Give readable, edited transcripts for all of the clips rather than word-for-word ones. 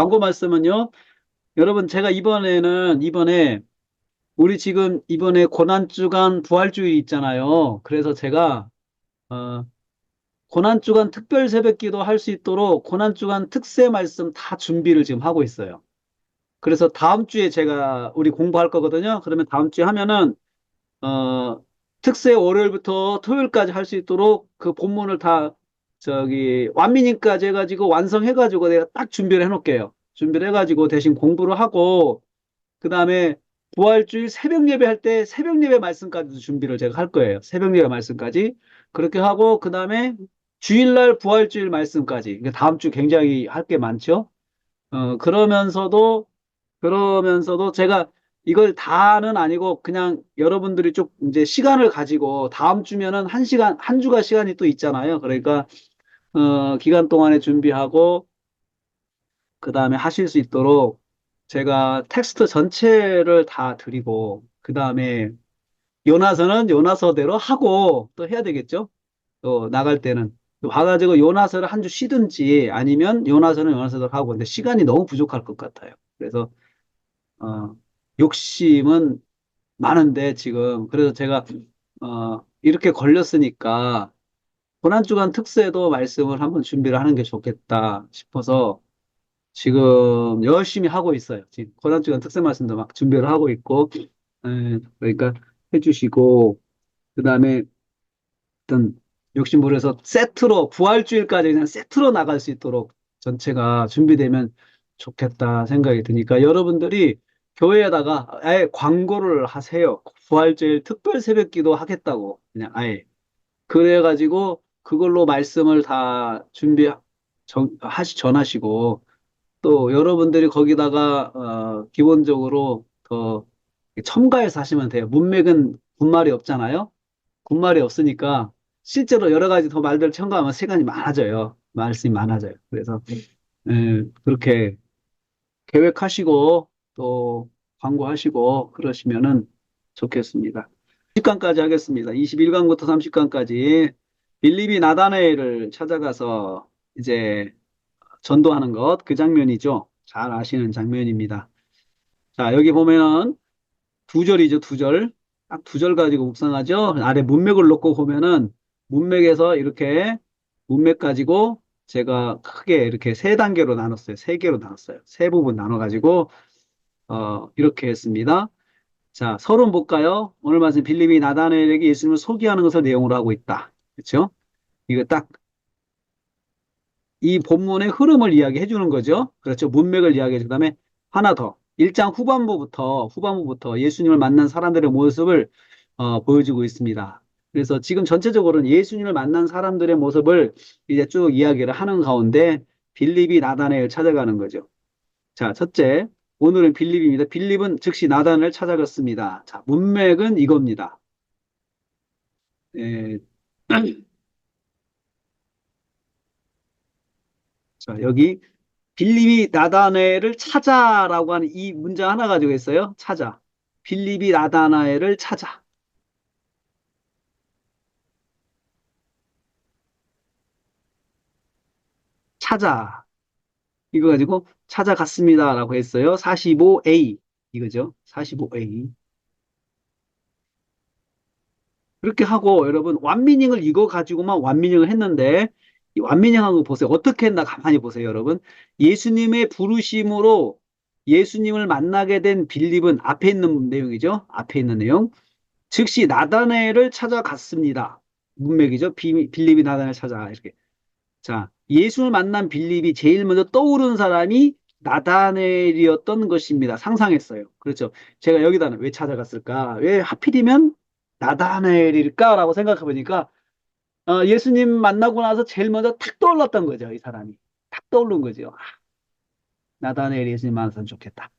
광고 말씀은요. 여러분, 제가 이번에, 우리 지금 이번에 고난주간 부활주일 있잖아요. 그래서 제가, 어, 고난주간 특별 새벽기도 할 수 있도록 고난주간 특세 말씀 다 준비를 지금 하고 있어요. 그래서 다음 주에 제가 우리 공부할 거거든요. 그러면 다음 주에 하면은, 어, 특세 월요일부터 토요일까지 할 수 있도록 그 본문을 다 완미님까지 해가지고 완성해가지고 내가 딱 준비를 해놓을게요. 준비를 해가지고 대신 공부를 하고 그 다음에 부활주일 새벽 예배 할 때 새벽 예배 말씀까지도 준비를 제가 할 거예요. 새벽 예배 말씀까지 그렇게 하고 그 다음에 주일날 부활주일 말씀까지. 그러니까 다음 주 굉장히 할 게 많죠. 그러면서도 제가 이걸 다는 아니고 그냥 여러분들이 좀 이제 시간을 가지고 다음 주면은 한 주가 시간이 또 있잖아요. 그러니까, 기간 동안에 준비하고 그 다음에 하실 수 있도록 제가 텍스트 전체를 다 드리고 그 다음에 요나서는 요나서대로 하고 또 해야 되겠죠? 또 나갈 때는 또 와가지고 요나서를 한 주 쉬든지 아니면 요나서는 요나서대로 하고 근데 시간이 너무 부족할 것 같아요. 그래서 욕심은 많은데 지금 그래서 제가 이렇게 걸렸으니까 고난주간 특세도 말씀을 한번 준비를 하는 게 좋겠다 싶어서 지금 열심히 하고 있어요. 지금 고난주간 특세 말씀도 막 준비를 하고 있고 그러니까 해주시고 그다음에 어떤 욕심부려서 세트로 부활주일까지 그냥 세트로 나갈 수 있도록 전체가 준비되면 좋겠다 생각이 드니까 여러분들이 교회에다가 아예 광고를 하세요. 부활주일 특별 새벽기도 하겠다고 그냥 아예 그래가지고 그걸로 말씀을 다 전하시고 또 여러분들이 거기다가 기본적으로 더 첨가해서 하시면 돼요. 문맥은 군말이 없잖아요. 군말이 없으니까 실제로 여러 가지 더 말들 첨가하면 시간이 많아져요. 말씀이 많아져요. 그래서 그렇게 계획하시고 또 광고하시고 그러시면은 좋겠습니다. 30강까지 하겠습니다. 21강부터 30강까지 빌립이 나다나엘을 찾아가서 이제 전도하는 것, 그 장면이죠. 잘 아시는 장면입니다. 자, 여기 보면은 두 절이죠, 두 절. 딱 두 절 가지고 묵상하죠. 아래 문맥을 놓고 보면은 문맥에서 이렇게 문맥 가지고 제가 크게 이렇게 세 단계로 나눴어요. 세 개로 나눴어요. 세 부분 나눠가지고, 이렇게 했습니다. 자, 서론 볼까요? 오늘 말씀 빌립이 나다나엘에게 예수님을 소개하는 것을 내용으로 하고 있다. 그렇죠? 이거 딱 이 본문의 흐름을 이야기해 주는 거죠. 그렇죠. 문맥을 이야기해 주 그다음에 하나 더. 1장 후반부부터 예수님을 만난 사람들의 모습을 보여주고 있습니다. 그래서 지금 전체적으로는 예수님을 만난 사람들의 모습을 이제 쭉 이야기를 하는 가운데 빌립이 나다나엘을 찾아가는 거죠. 자, 첫째. 오늘은 빌립입니다. 빌립은 즉시 나단을 찾아갔습니다. 자, 문맥은 이겁니다. 에, 자, 여기 빌립이 나다나엘을 찾아라고 하는 이 문장 하나 가지고 있어요. 찾아. 빌립이 나다나엘을 찾아. 찾아. 이거 가지고 찾아갔습니다라고 했어요. 45A. 이거죠. 45A. 그렇게 하고 여러분 완미닝을 이거 가지고만 완미닝을 했는데 이 완미닝한 거 보세요. 어떻게 했나 가만히 보세요, 여러분. 예수님의 부르심으로 예수님을 만나게 된 빌립은 앞에 있는 내용이죠. 앞에 있는 내용. 즉시 나다나엘을 찾아갔습니다. 문맥이죠. 빌립이 나다나엘 찾아 이렇게. 자, 예수를 만난 빌립이 제일 먼저 떠오르는 사람이 나다나엘이었던 것입니다. 상상했어요. 그렇죠. 제가 여기다는 왜 찾아갔을까? 왜 하필이면 나다나엘일까라고 생각해 보니까 예수님 만나고 나서 제일 먼저 탁 떠올랐던 거죠. 이 사람이 탁 떠오른 거죠. 아, 나다나엘이 예수님 만났으면 좋겠다.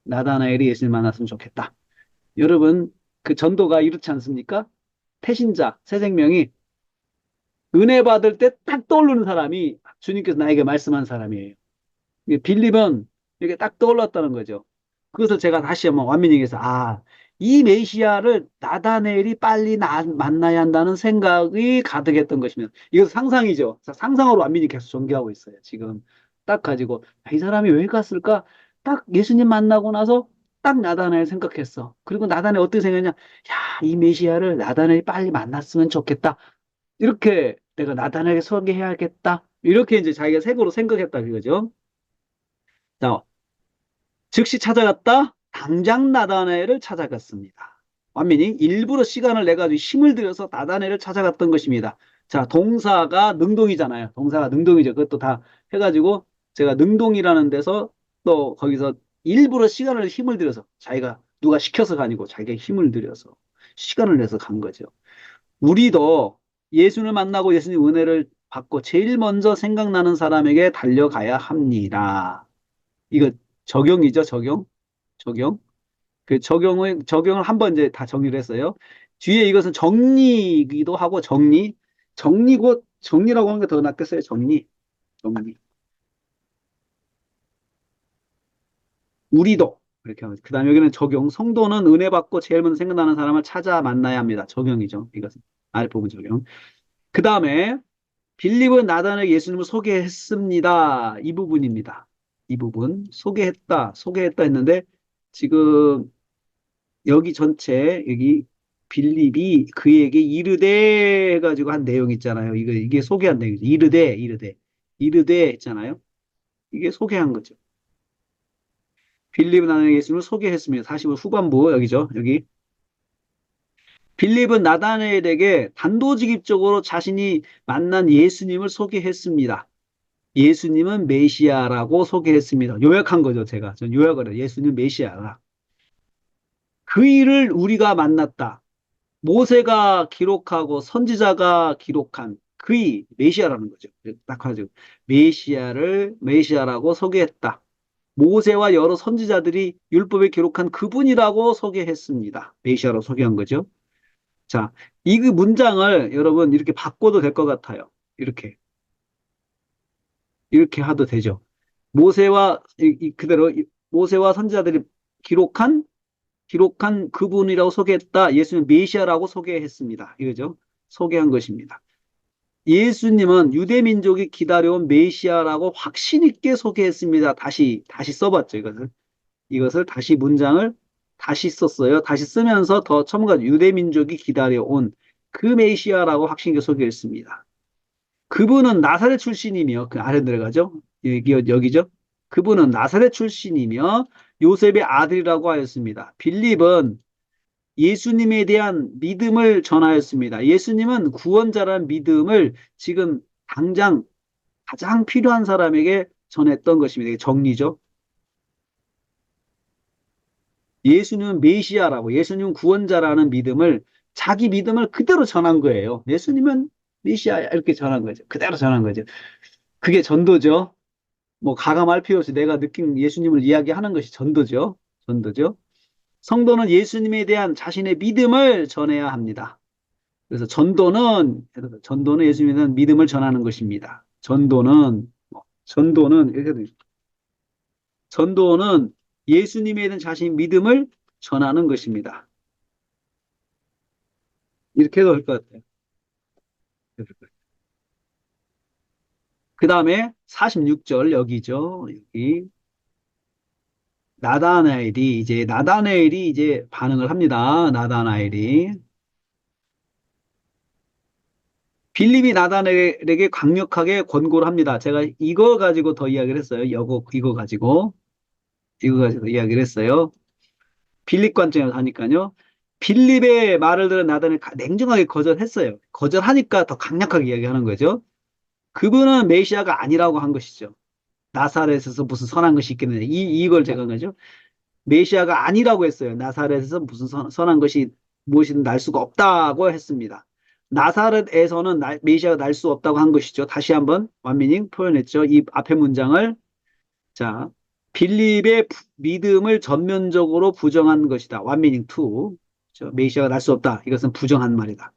나다나엘이 예수님 만났으면 좋겠다. 여러분 그 전도가 이렇지 않습니까? 태신자, 새 생명이 은혜 받을 때 딱 떠오르는 사람이 주님께서 나에게 말씀한 사람이에요. 빌립은 이렇게 딱 떠올랐다는 거죠. 그것을 제가 다시 한번 완민에게서 이 메시아를 나다나엘이 빨리 만나야 한다는 생각이 가득했던 것이면 이것은 상상이죠. 상상으로 완민이 계속 전개하고 있어요. 지금 딱 가지고 이 사람이 왜 갔을까? 딱 예수님 만나고 나서 딱 나다나엘 생각했어. 그리고 나다나엘 어떻게 생각했냐? 야, 이 메시아를 나다나엘이 빨리 만났으면 좋겠다. 이렇게 내가 나다나엘에게 소개해야겠다. 이렇게 이제 자기가 색으로 생각했다 그거죠. 자, 즉시 찾아갔다. 당장 나다나엘을 찾아갔습니다. 완민이 일부러 시간을 내 가지고 힘을 들여서 나다나엘을 찾아갔던 것입니다. 자, 동사가 능동이잖아요. 동사가 능동이죠. 그것도 다 해가지고 제가 능동이라는 데서 또 거기서 일부러 시간을 힘을 들여서 자기가 누가 시켜서가 아니고 자기가 힘을 들여서 시간을 내서 간 거죠. 우리도 예수를 만나고 예수님 은혜를 받고 제일 먼저 생각나는 사람에게 달려가야 합니다. 이거 적용이죠, 적용. 적용. 그 적용을 한번 이제 다 정리를 했어요. 뒤에 이것은 정리이기도 하고 정리라고 하는 게 더 낫겠어요. 정리. 우리도 이렇게 하면 그 다음에 여기는 적용. 성도는 은혜 받고 제일 먼저 생각나는 사람을 찾아 만나야 합니다. 적용이죠. 이것은 아랫부분 적용. 그 다음에 빌립은 나단에게 예수님을 소개했습니다. 이 부분입니다. 이 부분 소개했다 했는데 지금 여기 전체 여기 빌립이 그에게 이르되 해가지고 한 내용 있잖아요. 이게 소개한 내용이죠. 이르되 했잖아요. 이게 소개한 거죠. 빌립은 나단에게 예수님을 소개했습니다. 45 후반부 여기죠. 여기 빌립은 나다나엘에게 단도직입적으로 자신이 만난 예수님을 소개했습니다. 예수님은 메시아라고 소개했습니다. 요약한 거죠, 제가. 전 요약을 해요. 예수님 메시아라. 그 일을 우리가 만났다. 모세가 기록하고 선지자가 기록한 그의 메시아라는 거죠. 딱 하죠. 메시아라고 소개했다. 모세와 여러 선지자들이 율법에 기록한 그분이라고 소개했습니다. 메시아로 소개한 거죠. 자, 이 그 문장을 여러분 이렇게 바꿔도 될 것 같아요. 이렇게 하도 되죠. 그대로 모세와 선지자들이 기록한 그분이라고 소개했다. 예수는 메시아라고 소개했습니다. 이거죠. 소개한 것입니다. 예수님은 유대 민족이 기다려온 메시아라고 확신 있게 소개했습니다. 다시 써봤죠. 이것을 다시 문장을 다시 썼어요. 다시 쓰면서 더 첨가 유대 민족이 기다려온 그 메시아라고 확신 있게 소개했습니다. 그분은 나사렛 출신이며 그 아래 내려가죠. 여기죠. 그분은 나사렛 출신이며 요셉의 아들이라고 하였습니다. 빌립은 예수님에 대한 믿음을 전하였습니다. 예수님은 구원자라는 믿음을 지금 당장 가장 필요한 사람에게 전했던 것입니다. 이게 정리죠. 예수님은 메시아라고, 예수님은 구원자라는 믿음을, 자기 믿음을 그대로 전한 거예요. 예수님은 메시아 이렇게 전한 거죠. 그대로 전한 거죠. 그게 전도죠. 뭐 가감할 필요 없이 내가 느낀 예수님을 이야기하는 것이 전도죠. 전도죠. 성도는 예수님에 대한 자신의 믿음을 전해야 합니다. 그래서 전도는 예수님에 대한 믿음을 전하는 것입니다. 전도는 예수님에 대한 자신의 믿음을 전하는 것입니다. 이렇게 해도 될 것 같아요. 그 다음에 46절 여기죠. 여기 나다나엘이 이제 반응을 합니다. 나다나엘이 빌립이 나다나엘에게 강력하게 권고를 합니다. 제가 이거 가지고 더 이야기를 했어요. 이거 가지고 이야기를 했어요. 빌립 관점에서 하니까요. 빌립의 말을 들은 나다나엘이 냉정하게 거절했어요. 거절하니까 더 강력하게 이야기하는 거죠. 그분은 메시아가 아니라고 한 것이죠. 나사렛에서 무슨 선한 것이 있겠느냐. 이걸 제가 한 거죠. 메시아가 아니라고 했어요. 나사렛에서 무슨 선한 것이 무엇이든 날 수가 없다고 했습니다. 나사렛에서는 메시아가 날 수 없다고 한 것이죠. 다시 한번 완미닝 표현했죠. 이 앞에 문장을 자 빌립의 믿음을 전면적으로 부정한 것이다. 완미닝 2. 메시아가 날 수 없다. 이것은 부정한 말이다.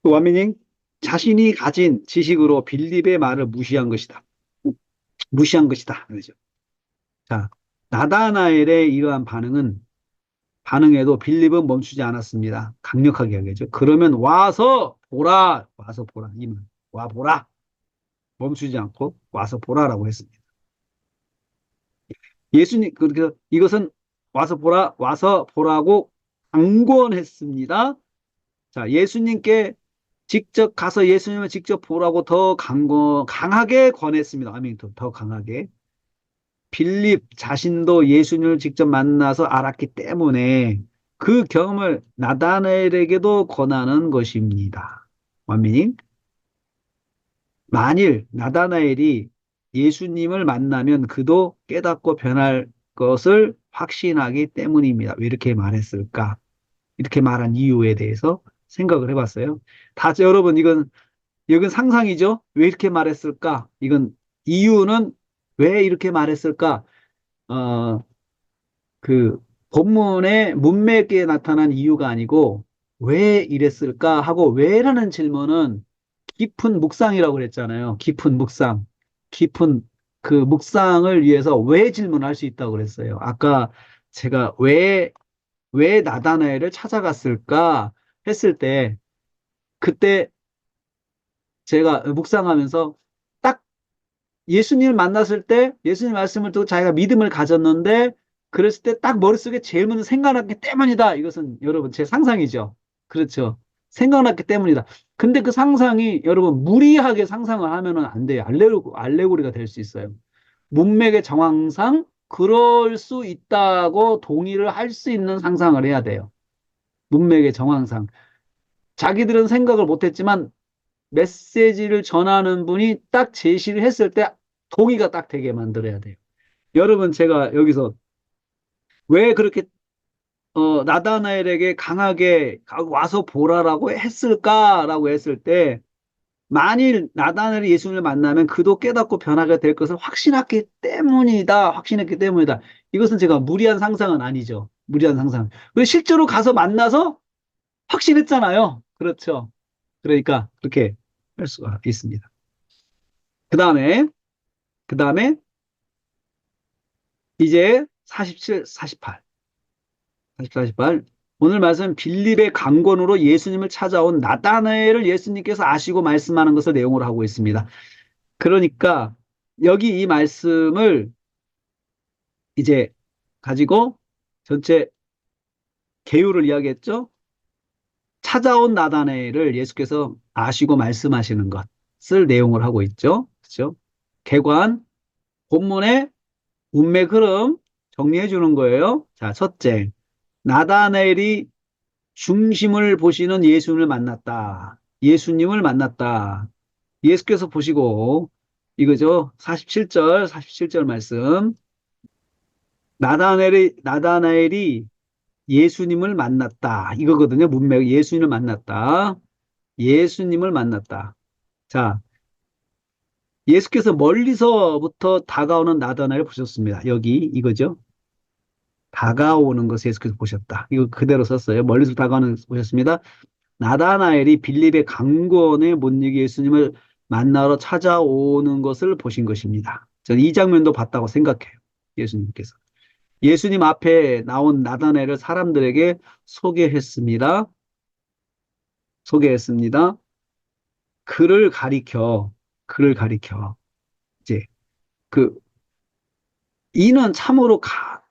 완미닝 자신이 가진 지식으로 빌립의 말을 무시한 것이다. 무시한 것이다. 그러죠. 자, 나다나엘의 이러한 반응에도 빌립은 멈추지 않았습니다. 강력하게 이야기하죠. 그러면 와서 보라. 이 말. 와 보라. 멈추지 않고 와서 보라라고 했습니다. 예수님, 그래서 이것은 와서 보라고 강권했습니다. 자, 예수님께 직접 가서 예수님을 직접 보라고 더 강하게 권했습니다. 아멘. 더 강하게. 빌립 자신도 예수님을 직접 만나서 알았기 때문에 그 경험을 나다나엘에게도 권하는 것입니다. 완민이 만일 나다나엘이 예수님을 만나면 그도 깨닫고 변할 것을 확신하기 때문입니다. 왜 이렇게 말했을까? 이렇게 말한 이유에 대해서 생각을 해봤어요. 여러분, 이건 상상이죠? 왜 이렇게 말했을까? 이유는 왜 이렇게 말했을까? 어, 그 본문의 문맥에 나타난 이유가 아니고 왜 이랬을까 하고 왜라는 질문은 깊은 묵상이라고 그랬잖아요. 깊은 묵상. 깊은 그 묵상을 위해서 왜 질문할 수 있다고 그랬어요. 아까 제가 왜 나다나엘을 찾아갔을까 했을 때 그때 제가 묵상하면서 딱 예수님을 만났을 때 예수님 말씀을 듣고 자기가 믿음을 가졌는데 그랬을 때 딱 머릿속에 제일 먼저 생각났기 때문이다. 이것은 여러분 제 상상이죠. 그렇죠. 생각났기 때문이다. 근데 그 상상이 여러분 무리하게 상상을 하면은 안 돼요. 알레고리가 될 수 있어요. 문맥의 정황상 그럴 수 있다고 동의를 할 수 있는 상상을 해야 돼요. 문맥의 정황상. 자기들은 생각을 못했지만 메시지를 전하는 분이 딱 제시를 했을 때 동의가 딱 되게 만들어야 돼요. 여러분, 제가 여기서 왜 그렇게 나다나엘에게 강하게 와서 보라라고 했을까라고 했을 때 만일 나다나엘이 예수님을 만나면 그도 깨닫고 변하게 될 것을 확신했기 때문이다. 확신했기 때문이다. 이것은 제가 무리한 상상은 아니죠. 무리한 상상. 왜 실제로 가서 만나서 확신했잖아요. 그렇죠. 그러니까 그렇게 할 수가 있습니다. 그 다음에 그 다음에 이제 47, 48, 44, 48. 오늘 말씀 빌립의 강권으로 예수님을 찾아온 나다나엘을 예수님께서 아시고 말씀하는 것을 내용으로 하고 있습니다. 그러니까 여기 이 말씀을 이제 가지고 전체 개요를 이야기했죠. 찾아온 나다나엘을 예수께서 아시고 말씀하시는 것을 내용을 하고 있죠. 그렇죠? 개관, 본문의 문맥 흐름 정리해 주는 거예요. 자, 첫째. 나다나엘이 중심을 보시는 예수님을 만났다. 예수님을 만났다. 예수께서 보시고 이거죠. 47절 말씀. 나다나엘이 예수님을 만났다. 이거거든요. 문맥 예수님을 만났다. 예수님을 만났다. 자, 예수께서 멀리서부터 다가오는 나다나엘을 보셨습니다. 여기 이거죠. 다가오는 것을 예수께서 보셨다. 이거 그대로 썼어요. 멀리서 다가오는 것을 보셨습니다. 나다나엘이 빌립의 강권에 못 이기 예수님을 만나러 찾아오는 것을 보신 것입니다. 저는 이 장면도 봤다고 생각해요. 예수님께서. 예수님 앞에 나온 나다나엘을 사람들에게 소개했습니다. 소개했습니다. 그를 가리켜, 이제, 그, 이는 참으로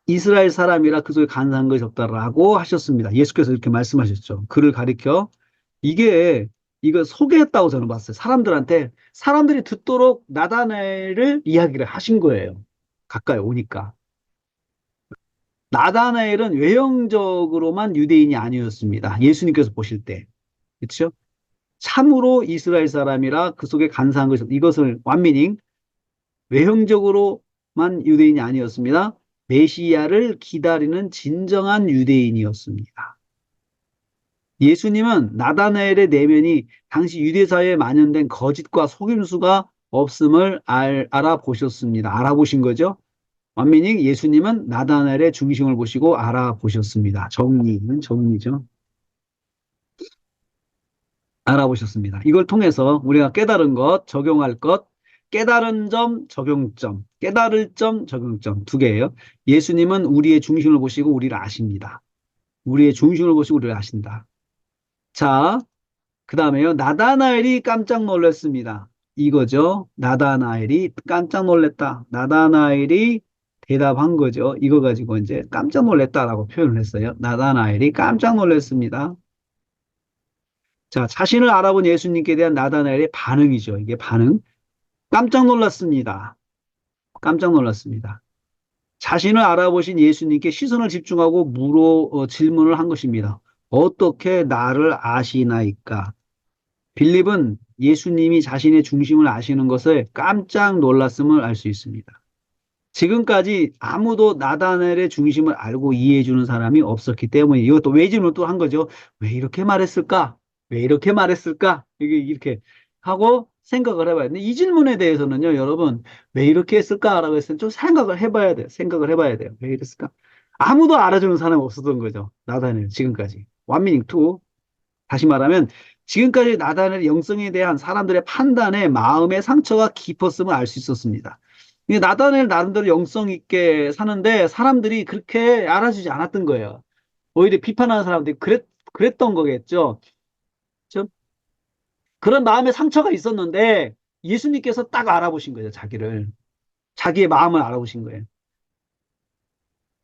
이스라엘 사람이라 그 속에 간사한 것이 없다라고 하셨습니다. 예수께서 이렇게 말씀하셨죠. 그를 가리켜. 이게, 이거 소개했다고 저는 봤어요. 사람들이 듣도록 나다나엘을 이야기를 하신 거예요. 가까이 오니까. 나다나엘은 외형적으로만 유대인이 아니었습니다. 예수님께서 보실 때. 그렇죠? 참으로 이스라엘 사람이라 그 속에 간사한 것이 이것을 완미닝 외형적으로만 유대인이 아니었습니다. 메시아를 기다리는 진정한 유대인이었습니다. 예수님은 나다나엘의 내면이 당시 유대사회에 만연된 거짓과 속임수가 없음을 알아보셨습니다. 알아보신 거죠? 완미닝 예수님은 나다나엘의 중심을 보시고 알아보셨습니다. 정리는 정리죠. 알아보셨습니다. 이걸 통해서 우리가 깨달은 것, 적용할 것, 깨달은 점, 적용점, 깨달을 점, 적용점 두 개예요. 예수님은 우리의 중심을 보시고 우리를 아십니다. 우리의 중심을 보시고 우리를 아신다. 자, 그 다음에요. 나다나엘이 깜짝 놀랐습니다. 이거죠. 나다나엘이 깜짝 놀랐다. 나다나엘이 대답한 거죠. 이거 가지고 이제 깜짝 놀랐다라고 표현을 했어요. 나다나엘이 깜짝 놀랐습니다. 자, 자신을 알아본 예수님께 대한 나다나엘의 반응이죠. 이게 반응. 깜짝 놀랐습니다. 깜짝 놀랐습니다. 자신을 알아보신 예수님께 시선을 집중하고 질문을 한 것입니다. 어떻게 나를 아시나이까? 빌립은 예수님이 자신의 중심을 아시는 것을 깜짝 놀랐음을 알 수 있습니다. 지금까지 아무도 나다넬의 중심을 알고 이해해 주는 사람이 없었기 때문에 이것도 왜 질문을 또 한 거죠. 왜 이렇게 말했을까? 왜 이렇게 말했을까? 이렇게 하고 생각을 해봐야 돼요. 이 질문에 대해서는요, 여러분, 왜 이렇게 했을까라고 했을 때 좀 생각을 해봐야 돼요. 생각을 해봐야 돼요. 왜 이랬을까? 아무도 알아주는 사람이 없었던 거죠. 나다넬, 지금까지. 완미닝 2. 다시 말하면, 지금까지 나다넬의 영성에 대한 사람들의 판단에 마음의 상처가 깊었음을 알 수 있었습니다. 나다넬 나름대로 영성 있게 사는데 사람들이 그렇게 알아주지 않았던 거예요. 오히려 비판하는 사람들이 그랬던 거겠죠. 좀 그런 마음의 상처가 있었는데 예수님께서 딱 알아보신 거죠, 자기를. 자기의 마음을 알아보신 거예요.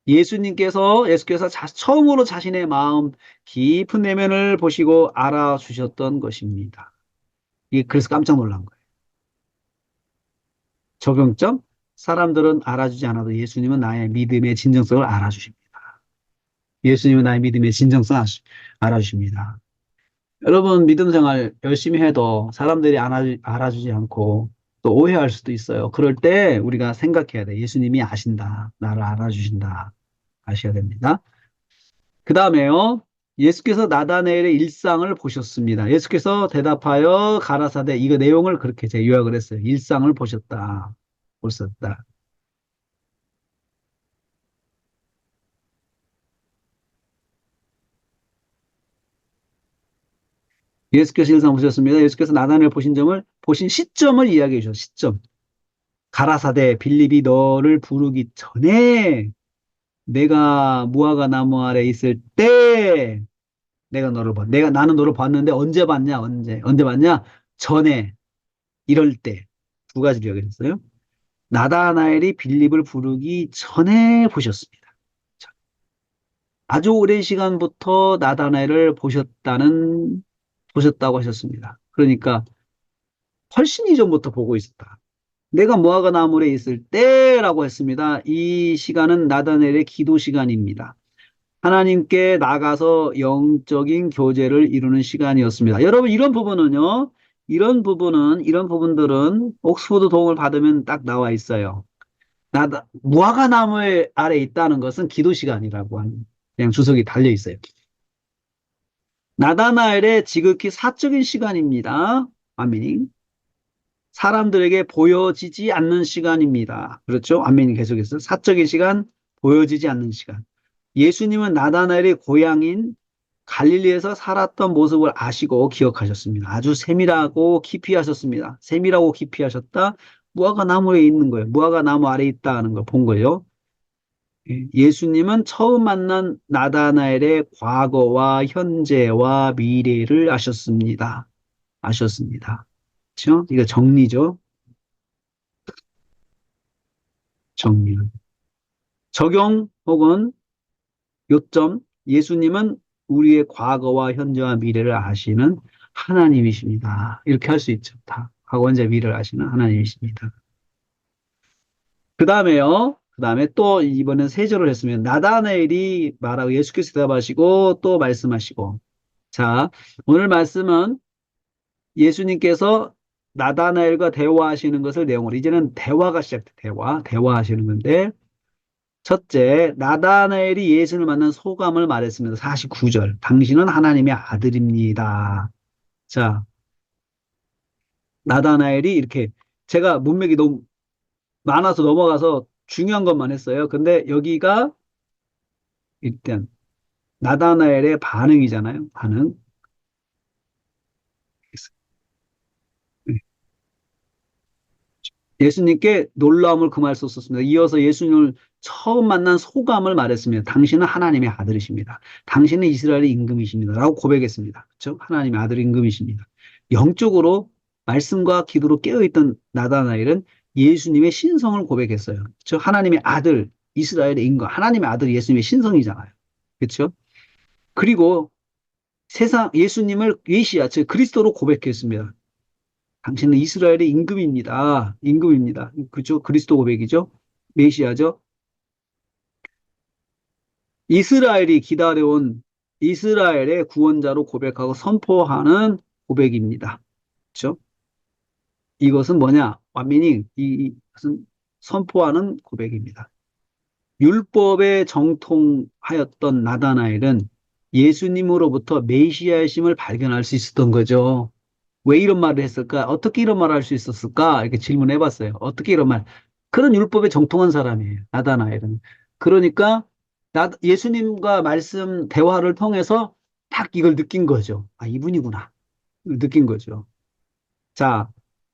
예수께서 처음으로 자신의 마음 깊은 내면을 보시고 알아주셨던 것입니다. 그래서 깜짝 놀란 거예요. 적용점? 사람들은 알아주지 않아도 예수님은 나의 믿음의 진정성을 알아주십니다. 예수님은 나의 믿음의 진정성을 알아주십니다. 여러분, 믿음 생활 열심히 해도 사람들이 알아주지 않고 또 오해할 수도 있어요. 그럴 때 우리가 생각해야 돼. 예수님이 아신다. 나를 알아주신다. 아셔야 됩니다. 그 다음에요. 예수께서 나다나엘의 일상을 보셨습니다. 예수께서 대답하여 가라사대 이거 내용을 그렇게 제가 요약을 했어요. 일상을 보셨다. 보셨다. 예수께서 일상 보셨습니다. 예수께서 나다나엘 보신 시점을 이야기해 주셨어요. 시점. 가라사대 빌립이 너를 부르기 전에 내가 무화과 나무 아래 있을 때 내가 너를 봐. 나는 너를 봤는데 언제 봤냐? 언제 봤냐? 전에 이럴 때 두 가지를 이야기했어요. 나다나엘이 빌립을 부르기 전에 보셨습니다. 아주 오랜 시간부터 나다나엘을 보셨다고 하셨습니다. 그러니까 훨씬 이전부터 보고 있었다. 내가 무화과 나무에 있을 때라고 했습니다. 이 시간은 나다나엘의 기도 시간입니다. 하나님께 나가서 영적인 교제를 이루는 시간이었습니다. 여러분, 이런 부분들은 옥스퍼드 도움을 받으면 딱 나와 있어요. 무화과 나무 아래 있다는 것은 기도 시간이라고 하는 그냥 주석이 달려 있어요. 나다나엘의 지극히 사적인 시간입니다. 아멘. 사람들에게 보여지지 않는 시간입니다. 그렇죠? 아멘이 계속해서 사적인 시간, 보여지지 않는 시간. 예수님은 나다나엘의 고향인 갈릴리에서 살았던 모습을 아시고 기억하셨습니다. 아주 세밀하고 깊이 하셨습니다. 세밀하고 깊이 하셨다. 무화과 나무에 있는 거예요. 무화과 나무 아래 있다는 걸 본 거예요. 예수님은 처음 만난 나다나엘의 과거와 현재와 미래를 아셨습니다. 아셨습니다. 그렇죠? 이거 정리죠. 정리. 적용 혹은 요점. 예수님은 우리의 과거와 현재와 미래를 아시는 하나님이십니다. 이렇게 할 수 있죠. 다. 과거, 현재, 미래를 아시는 하나님이십니다. 그 다음에 또 이번엔 세 절을 했으면 나다나엘이 말하고 예수께서 대답하시고 또 말씀하시고. 자, 오늘 말씀은 예수님께서 나다나엘과 대화하시는 것을 내용으로 이제는 대화가 시작돼. 대화하시는 건데 첫째, 나다나엘이 예수를 만난 소감을 말했습니다. 49절. 당신은 하나님의 아들입니다. 자, 나다나엘이 이렇게 제가 문맥이 너무 많아서 넘어가서 중요한 것만 했어요. 근데 여기가 일단 나다나엘의 반응이잖아요. 반응. 예수님께 놀라움을 금할 수 없었습니다. 이어서 예수님을 처음 만난 소감을 말했습니다. 당신은 하나님의 아들이십니다. 당신은 이스라엘의 임금이십니다. 라고 고백했습니다. 그렇죠? 하나님의 아들 임금이십니다. 영적으로 말씀과 기도로 깨어있던 나다나엘은 예수님의 신성을 고백했어요. 그렇죠? 하나님의 아들, 이스라엘의 인거, 하나님의 아들 예수님의 신성이잖아요. 그렇죠? 그리고 세상 예수님을 메시아, 즉 그리스도로 고백했습니다. 당신은 이스라엘의 임금입니다. 임금입니다. 그죠? 그리스도 고백이죠. 메시아죠. 이스라엘이 기다려온 이스라엘의 구원자로 고백하고 선포하는 고백입니다. 그렇죠? 이것은 뭐냐? 완민이 이것은 선포하는 고백입니다. 율법에 정통하였던 나다나엘은 예수님으로부터 메시아의심을 발견할 수 있었던 거죠. 왜 이런 말을 했을까? 어떻게 이런 말을 할 수 있었을까? 이렇게 질문해 봤어요. 어떻게 이런 말? 그런 율법에 정통한 사람이에요. 나다나엘은. 그러니까 예수님과 말씀 대화를 통해서 딱 이걸 느낀 거죠. 아, 이분이구나. 느낀 거죠. 자,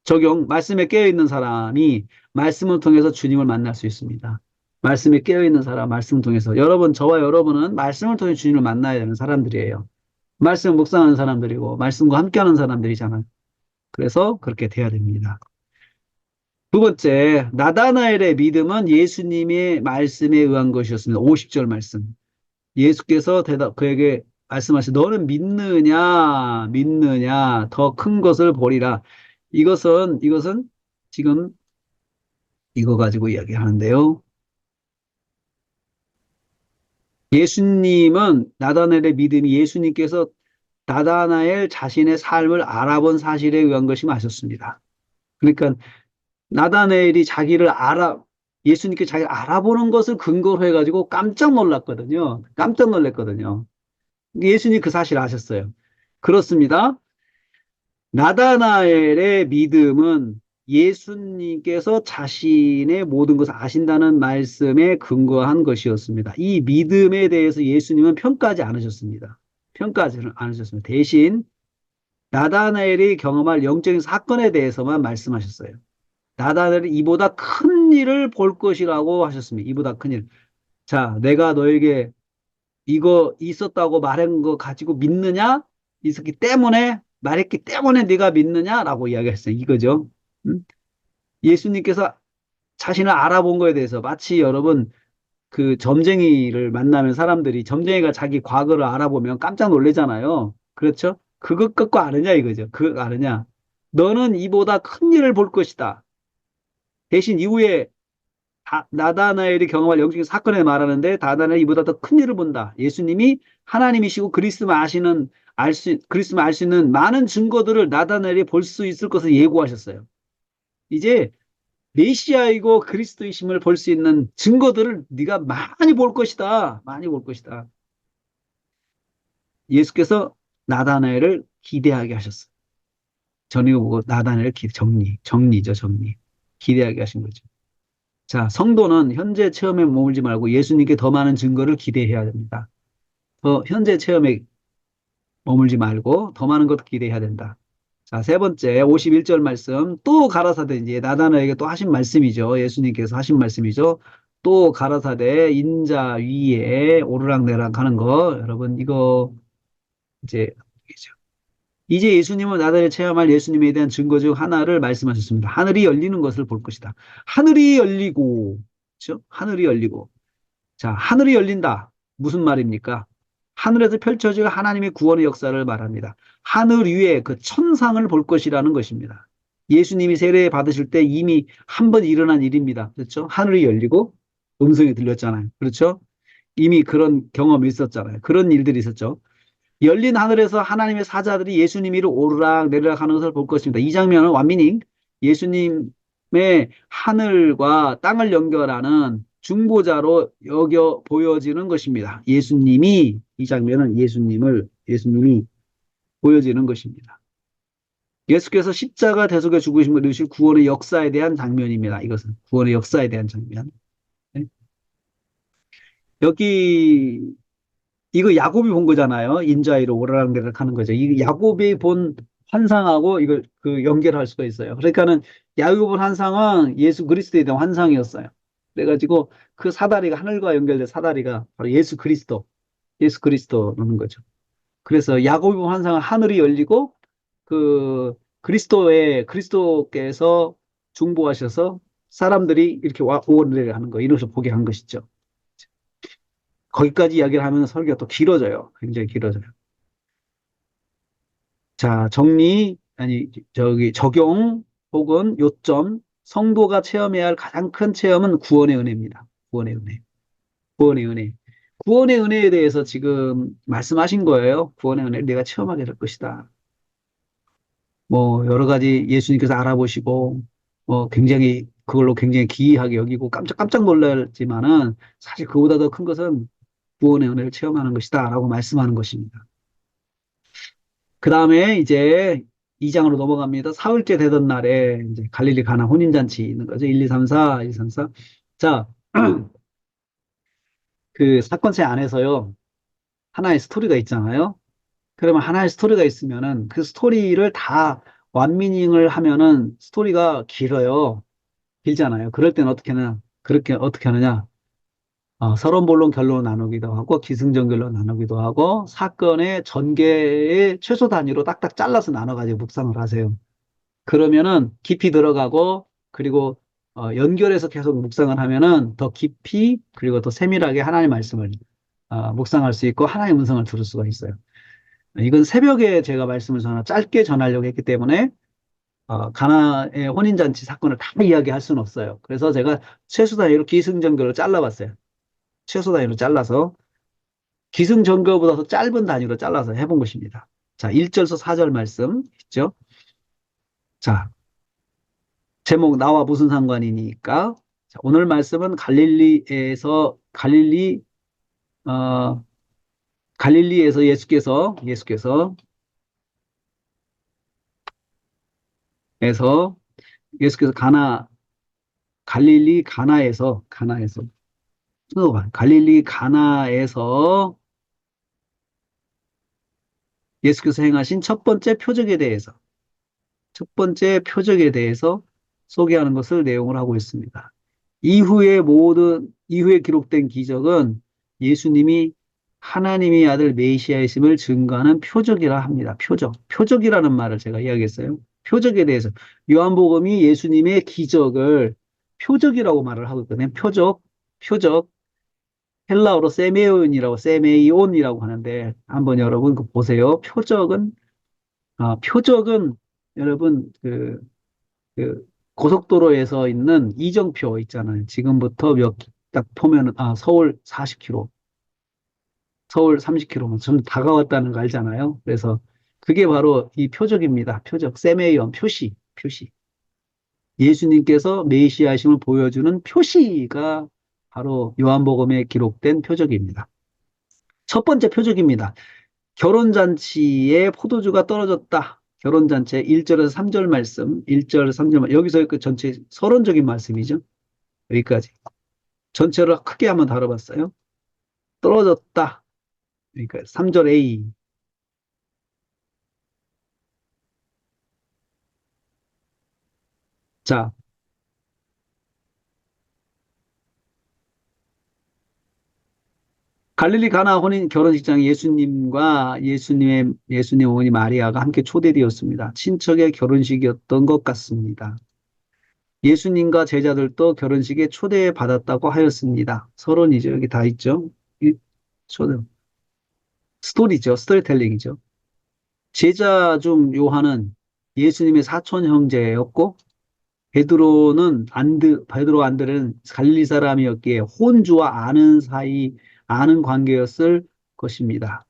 적용. 말씀에 깨어있는 사람이 말씀을 통해서 주님을 만날 수 있습니다. 말씀에 깨어있는 사람, 말씀을 통해서. 여러분, 저와 여러분은 말씀을 통해 주님을 만나야 되는 사람들이에요. 말씀을 묵상하는 사람들이고, 말씀과 함께하는 사람들이잖아요. 그래서 그렇게 돼야 됩니다. 두 번째, 나다나엘의 믿음은 예수님의 말씀에 의한 것이었습니다. 50절 말씀. 예수께서 그에게 말씀하시 너는 믿느냐, 믿느냐, 더 큰 것을 보리라. 이것은 지금 이거 가지고 이야기하는데요. 예수님은 나다나엘의 믿음이 예수님께서 나다나엘 자신의 삶을 알아본 사실에 의한 것이 맞았습니다. 그러니까 나다나엘이 예수님께 자기를 알아보는 것을 근거로 해가지고 깜짝 놀랐거든요. 깜짝 놀랐거든요. 예수님 그 사실 아셨어요. 그렇습니다. 나다나엘의 믿음은 예수님께서 자신의 모든 것을 아신다는 말씀에 근거한 것이었습니다. 이 믿음에 대해서 예수님은 평가하지 않으셨습니다. 평가하지 않으셨습니다. 대신 나다나엘이 경험할 영적인 사건에 대해서만 말씀하셨어요. 나다나엘이 이보다 큰 일을 볼 것이라고 하셨습니다. 이보다 큰 일. 자, 내가 너에게 이거 있었다고 말한 거 가지고 믿느냐? 있었기 때문에 말했기 때문에 네가 믿느냐라고 이야기했어요. 이거죠. 음? 예수님께서 자신을 알아본 거에 대해서 마치 여러분 그 점쟁이를 만나면 사람들이 점쟁이가 자기 과거를 알아보면 깜짝 놀라잖아요. 그렇죠? 그것 갖고 아느냐 이거죠. 그거 아느냐? 너는 이보다 큰 일을 볼 것이다. 대신 이후에 나다나엘이 경험할 영적인 사건에 말하는데 나다나엘이 이보다 더 큰 일을 본다. 예수님이 하나님이시고 그리스도만 알 수 있는 많은 증거들을 나다나엘이 볼 수 있을 것을 예고하셨어요. 이제 메시아이고 그리스도이심을 볼 수 있는 증거들을 네가 많이 볼 것이다. 많이 볼 것이다. 예수께서 나다나엘을 기대하게 하셨어요. 전이고 보고 나다나엘 정리죠, 정리. 기대하게 하신 거죠. 자, 성도는 현재 체험에 머물지 말고 예수님께 더 많은 증거를 기대해야 됩니다. 현재 체험에 머물지 말고 더 많은 것을 기대해야 된다. 자, 세 번째, 51절 말씀. 또 가라사대, 이제 나다나에게 또 하신 말씀이죠. 예수님께서 하신 말씀이죠. 또 가라사대, 인자 위에 오르락내락 하는 거. 여러분, 이거, 이제, 이제 예수님은 나다나에 체험할 예수님에 대한 증거 중 하나를 말씀하셨습니다. 하늘이 열리는 것을 볼 것이다. 하늘이 열리고, 그렇죠? 하늘이 열리고. 자, 하늘이 열린다. 무슨 말입니까? 하늘에서 펼쳐질 하나님의 구원의 역사를 말합니다. 하늘 위에 그 천상을 볼 것이라는 것입니다. 예수님이 세례 받으실 때 이미 한 번 일어난 일입니다. 그렇죠? 하늘이 열리고 음성이 들렸잖아요. 그렇죠? 이미 그런 경험이 있었잖아요. 그런 일들이 있었죠. 열린 하늘에서 하나님의 사자들이 예수님 위로 오르락 내리락 하는 것을 볼 것입니다. 이 장면은 완미닝 예수님의 하늘과 땅을 연결하는 중보자로 여겨 보여지는 것입니다. 이 장면은 예수님이 보여지는 것입니다. 예수께서 십자가 대속에 죽으심을 이루신 구원의 역사에 대한 장면입니다. 이것은 구원의 역사에 대한 장면. 네? 여기 이거 야곱이 본 거잖아요. 인자위로 오르락내리락 하는 거죠. 이 야곱이 본 환상하고 이걸 그 연결할 수가 있어요. 그러니까는 야곱이 본 환상은 예수 그리스도에 대한 환상이었어요. 그래가지고 그 사다리가 하늘과 연결된 사다리가 바로 예수 그리스도라는 거죠. 그래서 야곱이 본 환상은 하늘이 열리고 그 그리스도께서 중보하셔서 사람들이 이렇게 오원을 하는 거, 이것을 보게 한 것이죠. 거기까지 이야기를 하면 설교가 또 길어져요. 굉장히 길어져요. 자, 적용 혹은 요점, 성도가 체험해야 할 가장 큰 체험은 구원의 은혜입니다. 구원의 은혜. 구원의 은혜. 구원의 은혜에 대해서 지금 말씀하신 거예요. 구원의 은혜를 내가 체험하게 될 것이다. 뭐, 여러 가지 예수님께서 알아보시고, 그걸로 굉장히 기이하게 여기고 깜짝 놀랐지만은 사실 그보다 더 큰 것은 구원의 은혜를 체험하는 것이다. 라고 말씀하는 것입니다. 그 다음에 이제 2장으로 넘어갑니다. 사흘째 되던 날에 이제 갈릴리 가나 혼인잔치 있는 거죠. 1, 2, 3, 4, 1, 2, 3, 4. 자, 그 사건체 안에서요. 하나의 스토리가 있잖아요. 그러면 하나의 스토리가 있으면은 그 스토리를 다 완미닝을 하면은 스토리가 길어요. 길잖아요. 그럴 때는 어떻게 하느냐. 서론본론 결론 나누기도 하고 기승전결로 나누기도 하고 사건의 전개의 최소 단위로 딱딱 잘라서 나눠가지고 묵상을 하세요. 그러면은 깊이 들어가고 그리고 연결해서 계속 묵상을 하면은 더 깊이 그리고 더 세밀하게 하나님의 말씀을 묵상할 수 있고 하나님의 음성을 들을 수가 있어요. 이건 새벽에 제가 말씀을 짧게 전하려고 했기 때문에 가나의 혼인잔치 사건을 다 이야기할 수는 없어요. 그래서 제가 최소 단위로 기승전결로 잘라봤어요. 최소 단위로 잘라서 기승전결보다 더 짧은 단위로 잘라서 해본 것입니다. 자, 1절에서 4절 말씀 있죠? 자, 제목 나와 무슨 상관이니까 자, 오늘 말씀은 어, 갈릴리에서 에서 예수께서 갈릴리 가나에서 예수께서 행하신 첫 번째 표적에 대해서 소개하는 것을 내용을 하고 있습니다. 이후에 기록된 기적은 예수님이 하나님의 아들 메시아이심을 증거하는 표적이라 합니다. 표적이라는 말을 제가 이야기했어요. 표적에 대해서. 요한복음이 예수님의 기적을 표적이라고 말을 하거든요. 표적. 헬라어로 세메이온이라고 하는데, 한번 여러분 그 보세요. 표적은 여러분 그 고속도로에서 있는 이정표 있잖아요. 지금부터 딱 보면은, 서울 40km, 서울 30km, 좀 다가왔다는 거 알잖아요. 그래서 그게 바로 이 표적입니다. 세메이온, 표시. 예수님께서 메시아심을 보여주는 표시가 바로 요한복음에 기록된 표적입니다. 첫 번째 표적입니다. 결혼잔치에 포도주가 떨어졌다. 결혼잔치에 1절에서 3절 말씀, 1절, 3절, 여기서 그 전체 서론적인 말씀이죠. 여기까지. 전체를 크게 한번 다뤄봤어요. 떨어졌다. 그러니까 3절 A. 자, 갈릴리 가나 혼인 결혼식장에 예수님 어머니 마리아가 함께 초대되었습니다. 친척의 결혼식이었던 것 같습니다. 예수님과 제자들도 결혼식에 초대받았다고 하였습니다. 서론이죠. 여기 다 있죠. 초대. 스토리죠. 스토리텔링이죠. 제자 중 요한은 예수님의 사촌 형제였고 베드로 안드레는 갈릴리 사람이었기에 혼주와 아는 관계였을 것입니다.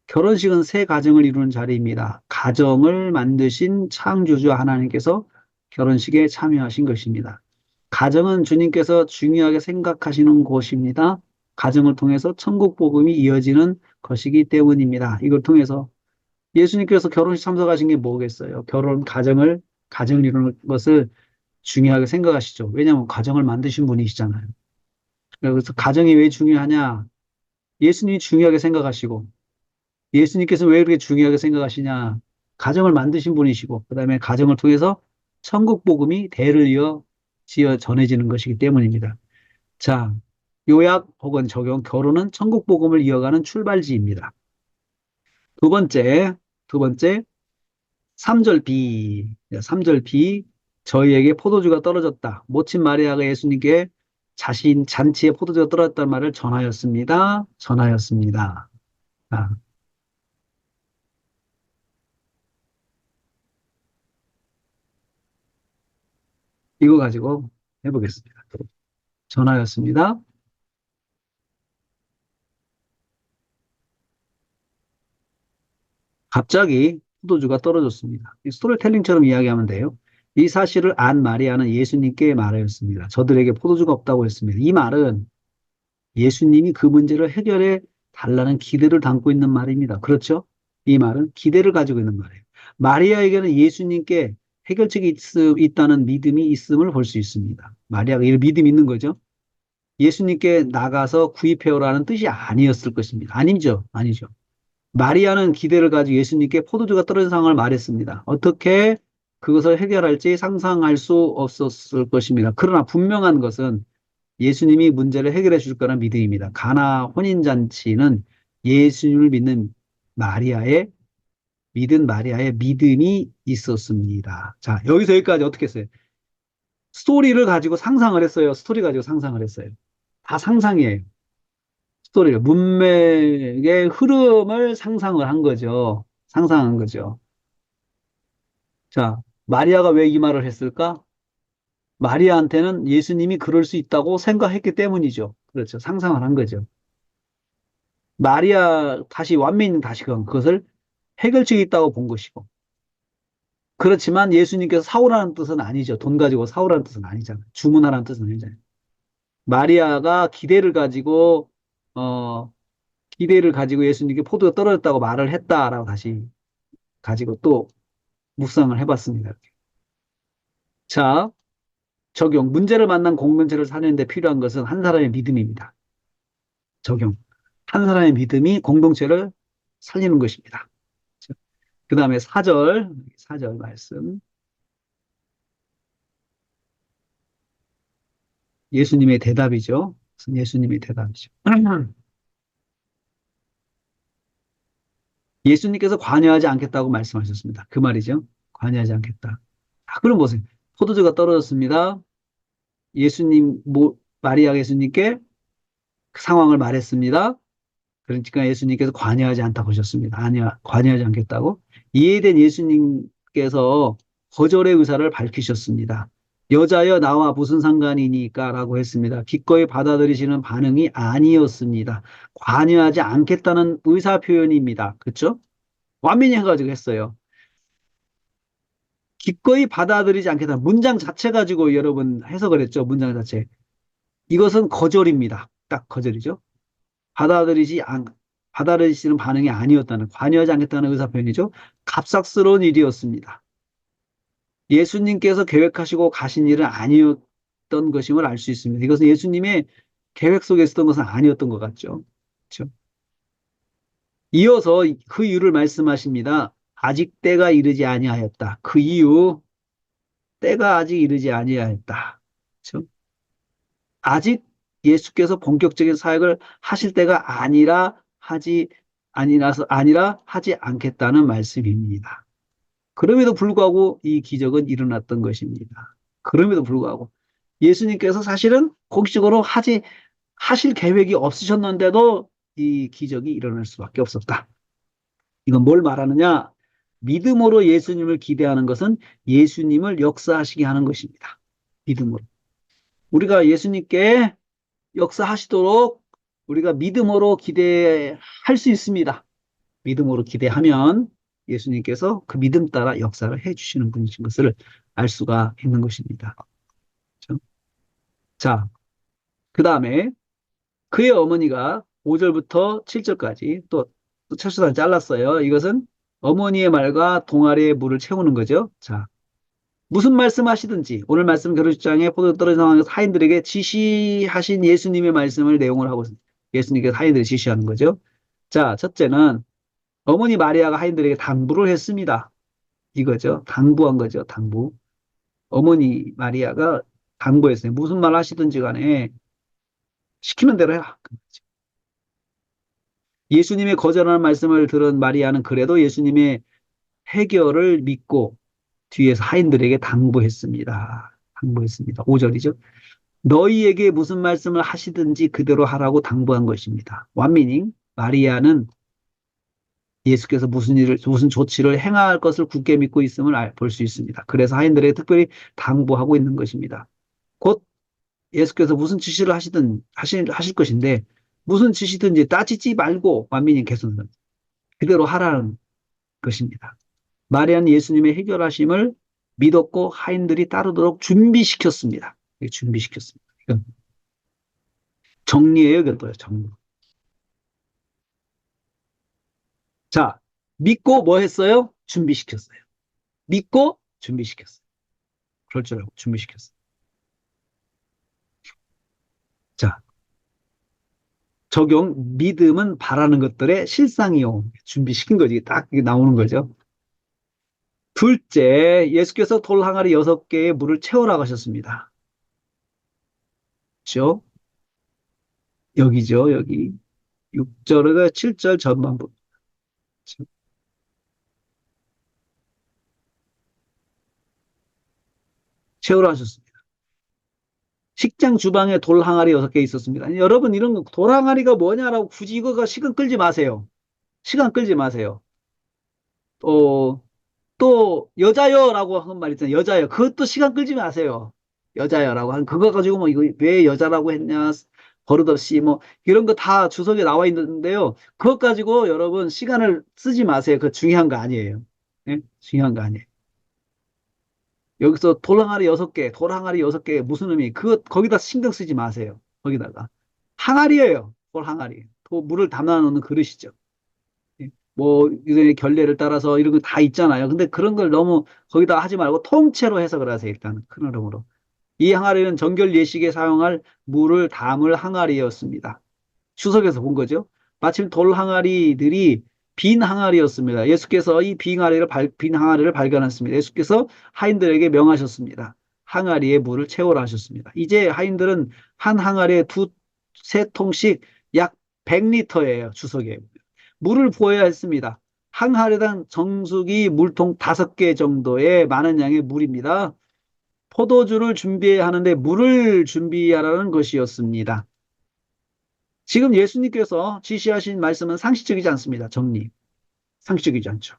결혼식은 새 가정을 이루는 자리입니다. 가정을 만드신 창조주 하나님께서 결혼식에 참여하신 것입니다. 가정은 주님께서 중요하게 생각하시는 곳입니다. 가정을 통해서 천국 복음이 이어지는 것이기 때문입니다. 이걸 통해서 예수님께서 결혼식 참석하신 게 뭐겠어요? 가정을 이루는 것을 중요하게 생각하시죠. 왜냐하면 가정을 만드신 분이시잖아요. 그래서 가정이 왜 중요하냐? 예수님이 중요하게 생각하시고, 예수님께서 왜 그렇게 중요하게 생각하시냐? 가정을 만드신 분이시고, 그 다음에 가정을 통해서 천국 복음이 대를 지어 전해지는 것이기 때문입니다. 자, 요약 혹은 적용, 결혼은 천국 복음을 이어가는 출발지입니다. 두 번째, 3절 B. 3절 B. 저희에게 포도주가 떨어졌다. 모친 마리아가 예수님께 자신 잔치에 포도주가 떨어졌다는 말을 전하였습니다. 전하였습니다. 아, 이거 가지고 해보겠습니다. 전하였습니다. 갑자기 포도주가 떨어졌습니다. 이 스토리텔링처럼 이야기하면 돼요. 이 사실을 안 마리아는 예수님께 말하였습니다. 저들에게 포도주가 없다고 했습니다. 이 말은 예수님이 그 문제를 해결해 달라는 기대를 담고 있는 말입니다. 그렇죠? 이 말은 기대를 가지고 있는 말이에요. 마리아에게는 예수님께 해결책이 있다는 믿음이 있음을 볼 수 있습니다. 마리아가 이 믿음이 있는 거죠. 예수님께 나가서 구입해오라는 뜻이 아니었을 것입니다. 아니죠. 아니죠. 마리아는 기대를 가지고 예수님께 포도주가 떨어진 상황을 말했습니다. 어떻게 그것을 해결할지 상상할 수 없었을 것입니다. 그러나 분명한 것은 예수님이 문제를 해결해 줄 거라는 믿음입니다. 가나 혼인잔치는 예수님을 믿은 마리아의 믿음이 있었습니다. 자, 여기서 여기까지 어떻게 했어요? 스토리를 가지고 상상을 했어요. 스토리 가지고 상상을 했어요. 다 상상이에요. 스토리를. 문맥의 흐름을 상상을 한 거죠. 상상한 거죠. 자, 마리아가 왜 이 말을 했을까? 마리아한테는 예수님이 그럴 수 있다고 생각했기 때문이죠. 그렇죠. 상상을 한 거죠. 마리아 다시 완민 다시금 그것을 해결책이 있다고 본 것이고. 그렇지만 예수님께서 사오라는 뜻은 아니죠. 돈 가지고 사오라는 뜻은 아니잖아요. 주문하라는 뜻은 아니잖아요. 마리아가 어, 기대를 가지고 예수님께 포도가 떨어졌다고 말을 했다라고 다시 가지고 또 묵상을 해봤습니다. 자, 적용. 문제를 만난 공동체를 살리는 데 필요한 것은 한 사람의 믿음입니다. 적용. 한 사람의 믿음이 공동체를 살리는 것입니다. 그 다음에 4절 말씀. 예수님의 대답이죠. 예수님의 대답이죠. 예수님께서 관여하지 않겠다고 말씀하셨습니다. 그 말이죠. 관여하지 않겠다. 그럼 보세요. 포도주가 떨어졌습니다. 마리아 예수님께 그 상황을 말했습니다. 그러니까 예수님께서 관여하지 않다 보셨습니다. 아니야, 관여하지 않겠다고. 이에 대한 예수님께서 거절의 의사를 밝히셨습니다. 여자여 나와 무슨 상관이니까 라고 했습니다. 기꺼이 받아들이시는 반응이 아니었습니다. 관여하지 않겠다는 의사 표현입니다. 그렇죠? 완민이 해가지고 했어요. 기꺼이 받아들이지 않겠다. 문장 자체 가지고 여러분 해석을 했죠. 문장 자체. 이것은 거절입니다. 딱 거절이죠. 받아들이지 않, 받아들이시는 반응이 아니었다는, 관여하지 않겠다는 의사 표현이죠. 갑작스러운 일이었습니다. 예수님께서 계획하시고 가신 일은 아니었던 것임을 알 수 있습니다. 이것은 예수님의 계획 속에 있었던 것은 아니었던 것 같죠. 그렇죠? 이어서 그 이유를 말씀하십니다. 아직 때가 이르지 아니하였다. 그 이유, 때가 아직 이르지 아니하였다. 그렇죠? 아직 예수께서 본격적인 사역을 하실 때가 아니라 하지 않겠다는 말씀입니다. 그럼에도 불구하고 이 기적은 일어났던 것입니다. 그럼에도 불구하고 예수님께서 사실은 공식적으로 하실 계획이 없으셨는데도 이 기적이 일어날 수밖에 없었다. 이건 뭘 말하느냐? 믿음으로 예수님을 기대하는 것은 예수님을 역사하시게 하는 것입니다. 믿음으로. 우리가 예수님께 역사하시도록 우리가 믿음으로 기대할 수 있습니다. 믿음으로 기대하면 예수님께서 그 믿음 따라 역사를 해 주시는 분이신 것을 알 수가 있는 것입니다. 그렇죠? 자, 그 다음에 그의 어머니가 5절부터 7절까지 또 철수단 잘랐어요. 이것은 어머니의 말과 동아리의 물을 채우는 거죠. 자, 무슨 말씀하시든지 오늘 말씀 결혼식장에 포도 떨어진 상황에서 하인들에게 지시하신 예수님의 말씀을 내용을 하고 있습니다. 예수님께서 하인들을 지시하는 거죠. 자, 첫째는 어머니 마리아가 하인들에게 당부를 했습니다. 이거죠. 당부한 거죠. 당부. 어머니 마리아가 당부했어요. 무슨 말 하시든지 간에 시키는 대로 해라. 예수님의 거절하는 말씀을 들은 마리아는 그래도 예수님의 해결을 믿고 뒤에서 하인들에게 당부했습니다. 당부했습니다. 5절이죠. 너희에게 무슨 말씀을 하시든지 그대로 하라고 당부한 것입니다. 완미닝 마리아는 예수께서 무슨 조치를 행할 것을 굳게 믿고 있음을 볼 수 있습니다. 그래서 하인들에게 특별히 당부하고 있는 것입니다. 곧 예수께서 무슨 지시를 하실 것인데, 무슨 지시든지 따지지 말고, 완미님께서는 그대로 하라는 것입니다. 마리아는 예수님의 해결하심을 믿었고, 하인들이 따르도록 준비시켰습니다. 준비시켰습니다. 이건 정리예요, 이건 뭐예요, 정리. 자, 믿고 뭐 했어요? 준비시켰어요. 믿고 준비시켰어요. 그럴 줄 알고 준비시켰어요. 자, 적용, 믿음은 바라는 것들의 실상이요. 준비시킨 거지. 딱 나오는 거죠. 둘째, 예수께서 돌 항아리 6개의 물을 채우라고 하셨습니다. 그죠? 여기죠, 여기. 6절에서 7절 전반부. 채우라 하셨습니다. 식장 주방에 돌 항아리 6개 있었습니다. 아니, 여러분, 이런 거, 돌 항아리가 뭐냐라고 굳이 이거가 시간 끌지 마세요. 시간 끌지 마세요. 또, 또, 여자여라고 한 말 있잖아요. 여자여. 그것도 시간 끌지 마세요. 여자여라고 한, 그거 가지고 뭐, 이거 왜 여자라고 했냐, 버릇없이 뭐, 이런 거 다 주석에 나와 있는데요. 그것 가지고 여러분 시간을 쓰지 마세요. 그거 중요한 거 아니에요. 예? 중요한 거 아니에요. 여기서 돌항아리 6개, 돌항아리 6개 무슨 의미? 그거 거기다 신경 쓰지 마세요. 거기다가. 항아리예요. 돌항아리. 물을 담아 놓는 그릇이죠. 예. 뭐, 유대인의 결례를 따라서 이런 거 다 있잖아요. 근데 그런 걸 너무 거기다 하지 말고 통째로 해석을 하세요. 일단 큰 흐름으로. 이 항아리는 정결 예식에 사용할 물을 담을 항아리였습니다. 추석에서 본 거죠. 마침 돌 항아리들이 빈 항아리였습니다. 예수께서 빈 항아리를 발견했습니다. 예수께서 하인들에게 명하셨습니다. 항아리에 물을 채우라 하셨습니다. 이제 하인들은 한 항아리에 세 통씩 약 100리터예요. 추석에. 물을 부어야 했습니다. 항아리당 정수기 물통 5개 정도의 많은 양의 물입니다. 포도주를 준비해야 하는데 물을 준비하라는 것이었습니다. 지금 예수님께서 지시하신 말씀은 상식적이지 않습니다. 정리. 상식적이지 않죠.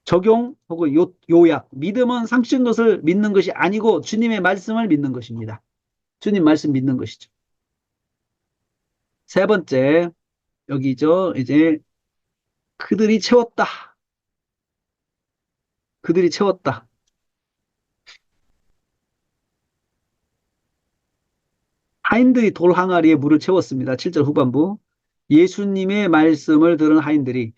적용 혹은 요약. 믿음은 상식적인 것을 믿는 것이 아니고 주님의 말씀을 믿는 것입니다. 주님 말씀 믿는 것이죠. 세 번째, 여기죠. 이제 그들이 채웠다. 그들이 채웠다. 하인들이 돌 항아리에 물을 채웠습니다. 7절 후반부. 예수님의 말씀을 들은 하인들이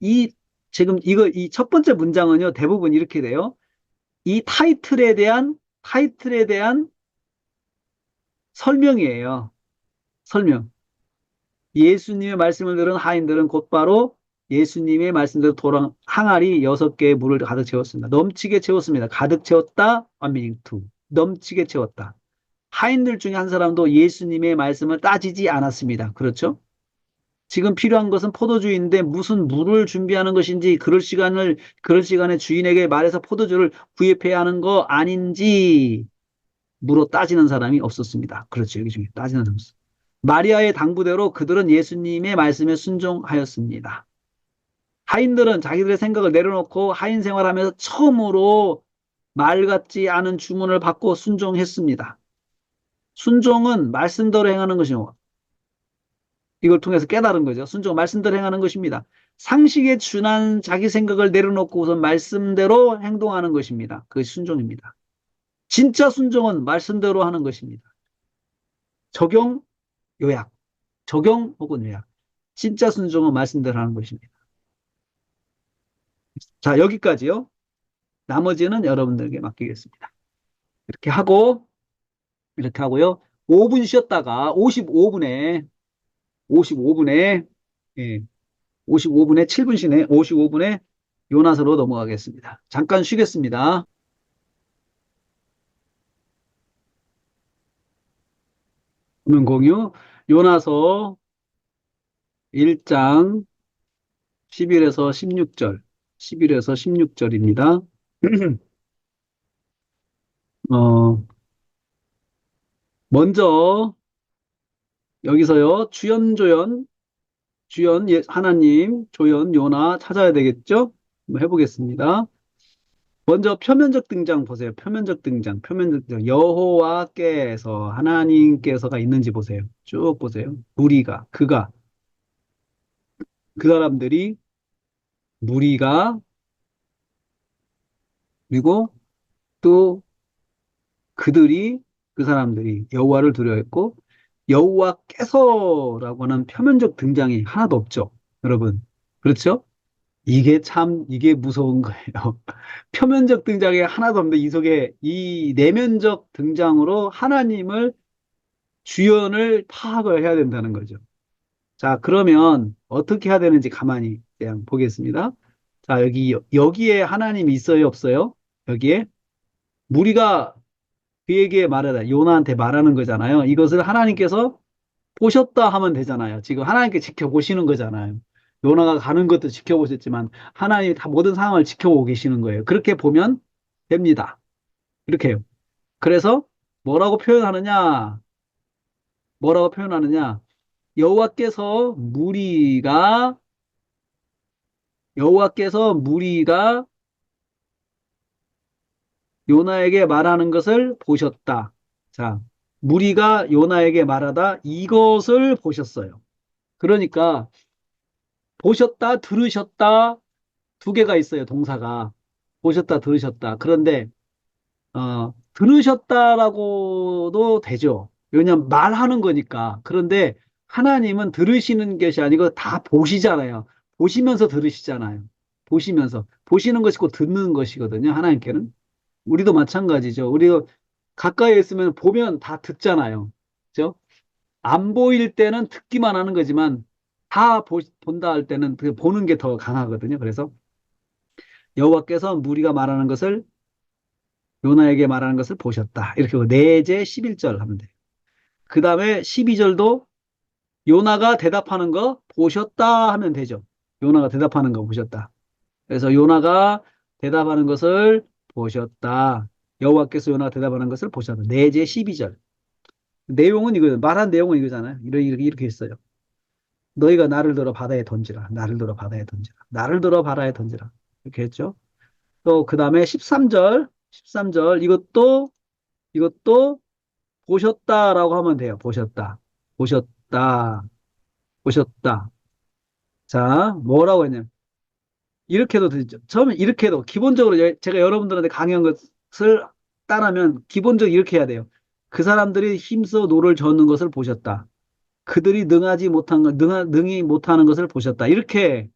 이 지금 이 첫 번째 문장은요. 대부분 이렇게 돼요. 이 타이틀에 대한 설명이에요. 설명. 예수님의 말씀을 들은 하인들은 곧바로 예수님의 말씀대로 항아리 6개의 물을 가득 채웠습니다. 넘치게 채웠습니다. 가득 채웠다. 완미닝 투. 넘치게 채웠다. 하인들 중에 한 사람도 예수님의 말씀을 따지지 않았습니다. 그렇죠? 지금 필요한 것은 포도주인데 무슨 물을 준비하는 것인지 그럴 시간에 주인에게 말해서 포도주를 구입해야 하는 거 아닌지 물어 따지는 사람이 없었습니다. 그렇죠. 여기 중에 따지는 사람 없어. 마리아의 당부대로 그들은 예수님의 말씀에 순종하였습니다. 하인들은 자기들의 생각을 내려놓고 하인 생활하면서 처음으로 말 같지 않은 주문을 받고 순종했습니다. 순종은 말씀대로 행하는 것이요. 이걸 통해서 깨달은 거죠. 순종 말씀대로 행하는 것입니다. 상식에 준한 자기 생각을 내려놓고 우선 말씀대로 행동하는 것입니다. 그것이 순종입니다. 진짜 순종은 말씀대로 하는 것입니다. 적용, 요약. 적용 혹은 요약. 진짜 순종은 말씀대로 하는 것입니다. 자, 여기까지요. 나머지는 여러분들에게 맡기겠습니다. 이렇게 하고, 이렇게 하고요. 5분 쉬었다가 55분에, 예, 55분에 7분 쉬네. 55분에 요나서로 넘어가겠습니다. 잠깐 쉬겠습니다. 화면 공유. 요나서 1장 11에서 16절. 11에서 16절입니다. 어, 먼저 여기서요. 주연 하나님, 조연 요나 찾아야 되겠죠? 한번 해보겠습니다. 먼저 표면적 등장 보세요. 표면적 등장. 여호와께서, 하나님께서가 있는지 보세요. 쭉 보세요. 그 사람들이, 무리가, 그리고 또 그들이, 그 사람들이 여호와를 두려워했고, 여호와께서라고 하는 표면적 등장이 하나도 없죠. 여러분. 그렇죠? 이게 무서운 거예요. 표면적 등장이 하나도 없는데 이 속에 이 내면적 등장으로 하나님을 주연을 파악을 해야 된다는 거죠. 자, 그러면 어떻게 해야 되는지 가만히 그냥 보겠습니다. 자, 여기에 하나님이 있어요, 없어요? 여기에 무리가 그에게 말하다, 요나한테 말하는 거잖아요. 이것을 하나님께서 보셨다 하면 되잖아요. 지금 하나님께 지켜보시는 거잖아요. 요나가 가는 것도 지켜보셨지만 하나님이 다 모든 상황을 지켜보고 계시는 거예요. 그렇게 보면 됩니다. 이렇게 해요. 그래서 뭐라고 표현하느냐? 뭐라고 표현하느냐? 여호와께서 무리가 여호와께서 무리가 요나에게 말하는 것을 보셨다. 자, 무리가 요나에게 말하다 이것을 보셨어요. 그러니까 보셨다, 들으셨다 두 개가 있어요, 동사가. 보셨다, 들으셨다. 그런데 들으셨다라고도 되죠. 왜냐하면 말하는 거니까. 그런데 하나님은 들으시는 것이 아니고 다 보시잖아요. 보시면서 들으시잖아요. 보시면서. 보시는 것이 고 듣는 것이거든요, 하나님께는. 우리도 마찬가지죠. 우리가 가까이 있으면 보면 다 듣잖아요. 그죠? 안 보일 때는 듣기만 하는 거지만 본다 할 때는 그 보는 게 더 강하거든요. 그래서 여호와께서 무리가 말하는 것을 요나에게 말하는 것을 보셨다. 이렇게 내제 11절 하면 돼요. 그 다음에 12절도 요나가 대답하는 거 보셨다 하면 되죠. 요나가 대답하는 거 보셨다. 그래서 요나가 대답하는 것을 보셨다. 여호와께서 요나가 대답하는 것을 보셨다. 내제 12절. 내용은 이거, 말한 내용은 이거잖아요. 이렇게 했어요. 너희가 나를 들어 바다에 던지라. 나를 들어 바다에 던지라. 나를 들어 바다에 던지라. 이렇게 했죠. 또 그 다음에 13절 이것도 보셨다라고 하면 돼요. 보셨다, 보셨다. 자, 뭐라고 했냐면 이렇게 해도 되죠. 처음에 이렇게 해도 기본적으로 제가 여러분들한테 강의한 것을 따르면 기본적으로 이렇게 해야 돼요. 그 사람들이 힘써 노를 저는 것을 보셨다. 그들이 능히 못하는 것을 보셨다. 이렇게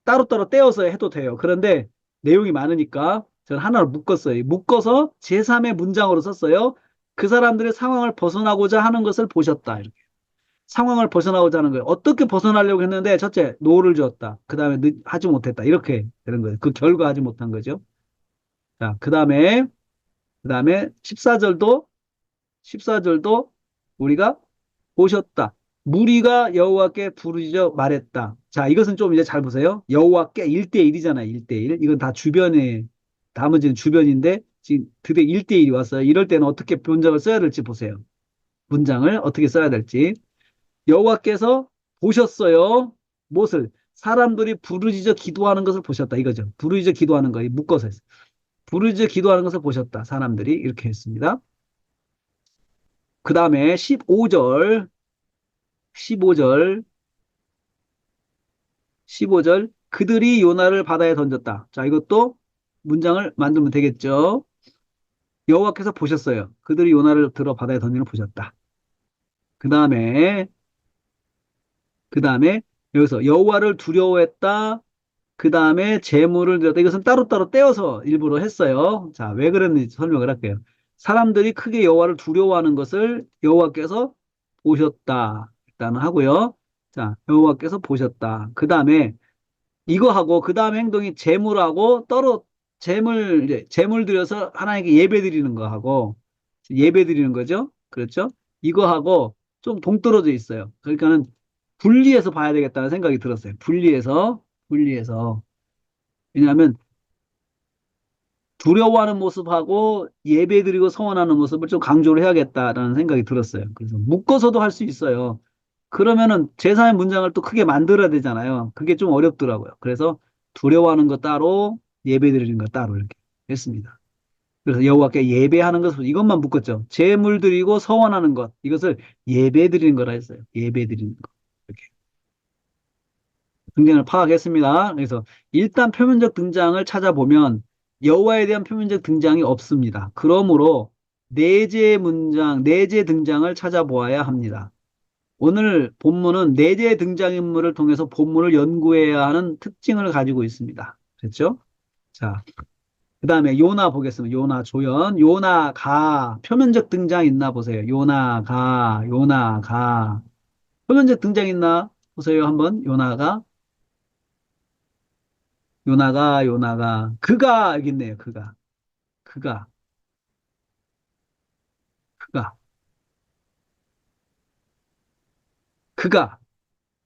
따로따로 떼어서 해도 돼요. 그런데 내용이 많으니까 저는 하나로 묶었어요. 묶어서 제3의 문장으로 썼어요. 그 사람들의 상황을 벗어나고자 하는 것을 보셨다. 이렇게. 상황을 벗어나고자 하는 거예요. 어떻게 벗어나려고 했는데 첫째, 노를 줬다. 그 다음에 하지 못했다. 이렇게 되는 거예요. 그 결과 하지 못한 거죠. 자, 그 다음에 14절도 우리가 보셨다. 무리가 여호와께 부르짖어 말했다. 자, 이것은 좀 이제 잘 보세요. 여호와께 1대1이잖아요. 1대1. 이건 다 주변에, 나머지는 주변인데, 지금 드디어 1대1이 왔어요. 이럴 때는 어떻게 문장을 써야 될지 보세요. 문장을 어떻게 써야 될지. 여호와께서 보셨어요. 무엇을? 사람들이 부르짖어 기도하는 것을 보셨다. 이거죠. 부르짖어 기도하는 거. 묶어서 했어요. 부르짖어 기도하는 것을 보셨다. 사람들이. 이렇게 했습니다. 그 다음에 15절, 15절, 그들이 요나를 바다에 던졌다. 자, 이것도 문장을 만들면 되겠죠. 여호와께서 보셨어요. 그들이 요나를 들어 바다에 던지는 걸 보셨다. 그 다음에, 그 다음에, 여기서 여호와를 두려워했다. 그 다음에 재물을 드렸다. 이것은 따로따로 떼어서 일부러 했어요. 자, 왜 그랬는지 설명을 할게요. 사람들이 크게 여호와를 두려워하는 것을 여호와께서 보셨다. 일단은 하고요. 자, 여호와께서 보셨다. 그 다음에 이거 하고 그 다음 행동이 재물하고 재물 들여서 하나님께 예배 드리는 거 하고 예배 드리는 거죠. 그렇죠? 이거 하고 좀 동떨어져 있어요. 그러니까는 분리해서 봐야 되겠다는 생각이 들었어요. 분리해서. 왜냐하면 두려워하는 모습하고 예배드리고 서원하는 모습을 좀 강조를 해야겠다라는 생각이 들었어요. 그래서 묶어서도 할 수 있어요. 그러면은 제사의 문장을 또 크게 만들어야 되잖아요. 그게 좀 어렵더라고요. 그래서 두려워하는 거 따로, 예배드리는 거 따로 이렇게 했습니다. 그래서 여호와께 예배하는 것을 이것만 묶었죠. 제물 드리고 서원하는 것 이것을 예배드리는 거라 했어요. 예배드리는 거. 이렇게 등장을 파악했습니다. 그래서 일단 표면적 등장을 찾아보면 여호와에 대한 표면적 등장이 없습니다. 그러므로 내재 문장, 내재 등장을 찾아보아야 합니다. 오늘 본문은 내재 등장인물을 통해서 본문을 연구해야 하는 특징을 가지고 있습니다. 됐죠? 자, 그 다음에 요나 보겠습니다. 요나 조연. 요나 가. 표면적 등장 있나 보세요. 요나 가. 요나 가. 표면적 등장 있나 보세요. 한번. 요나가. 요나가. 요나가. 그가 여기 있네요. 그가. 그가. 그가. 그가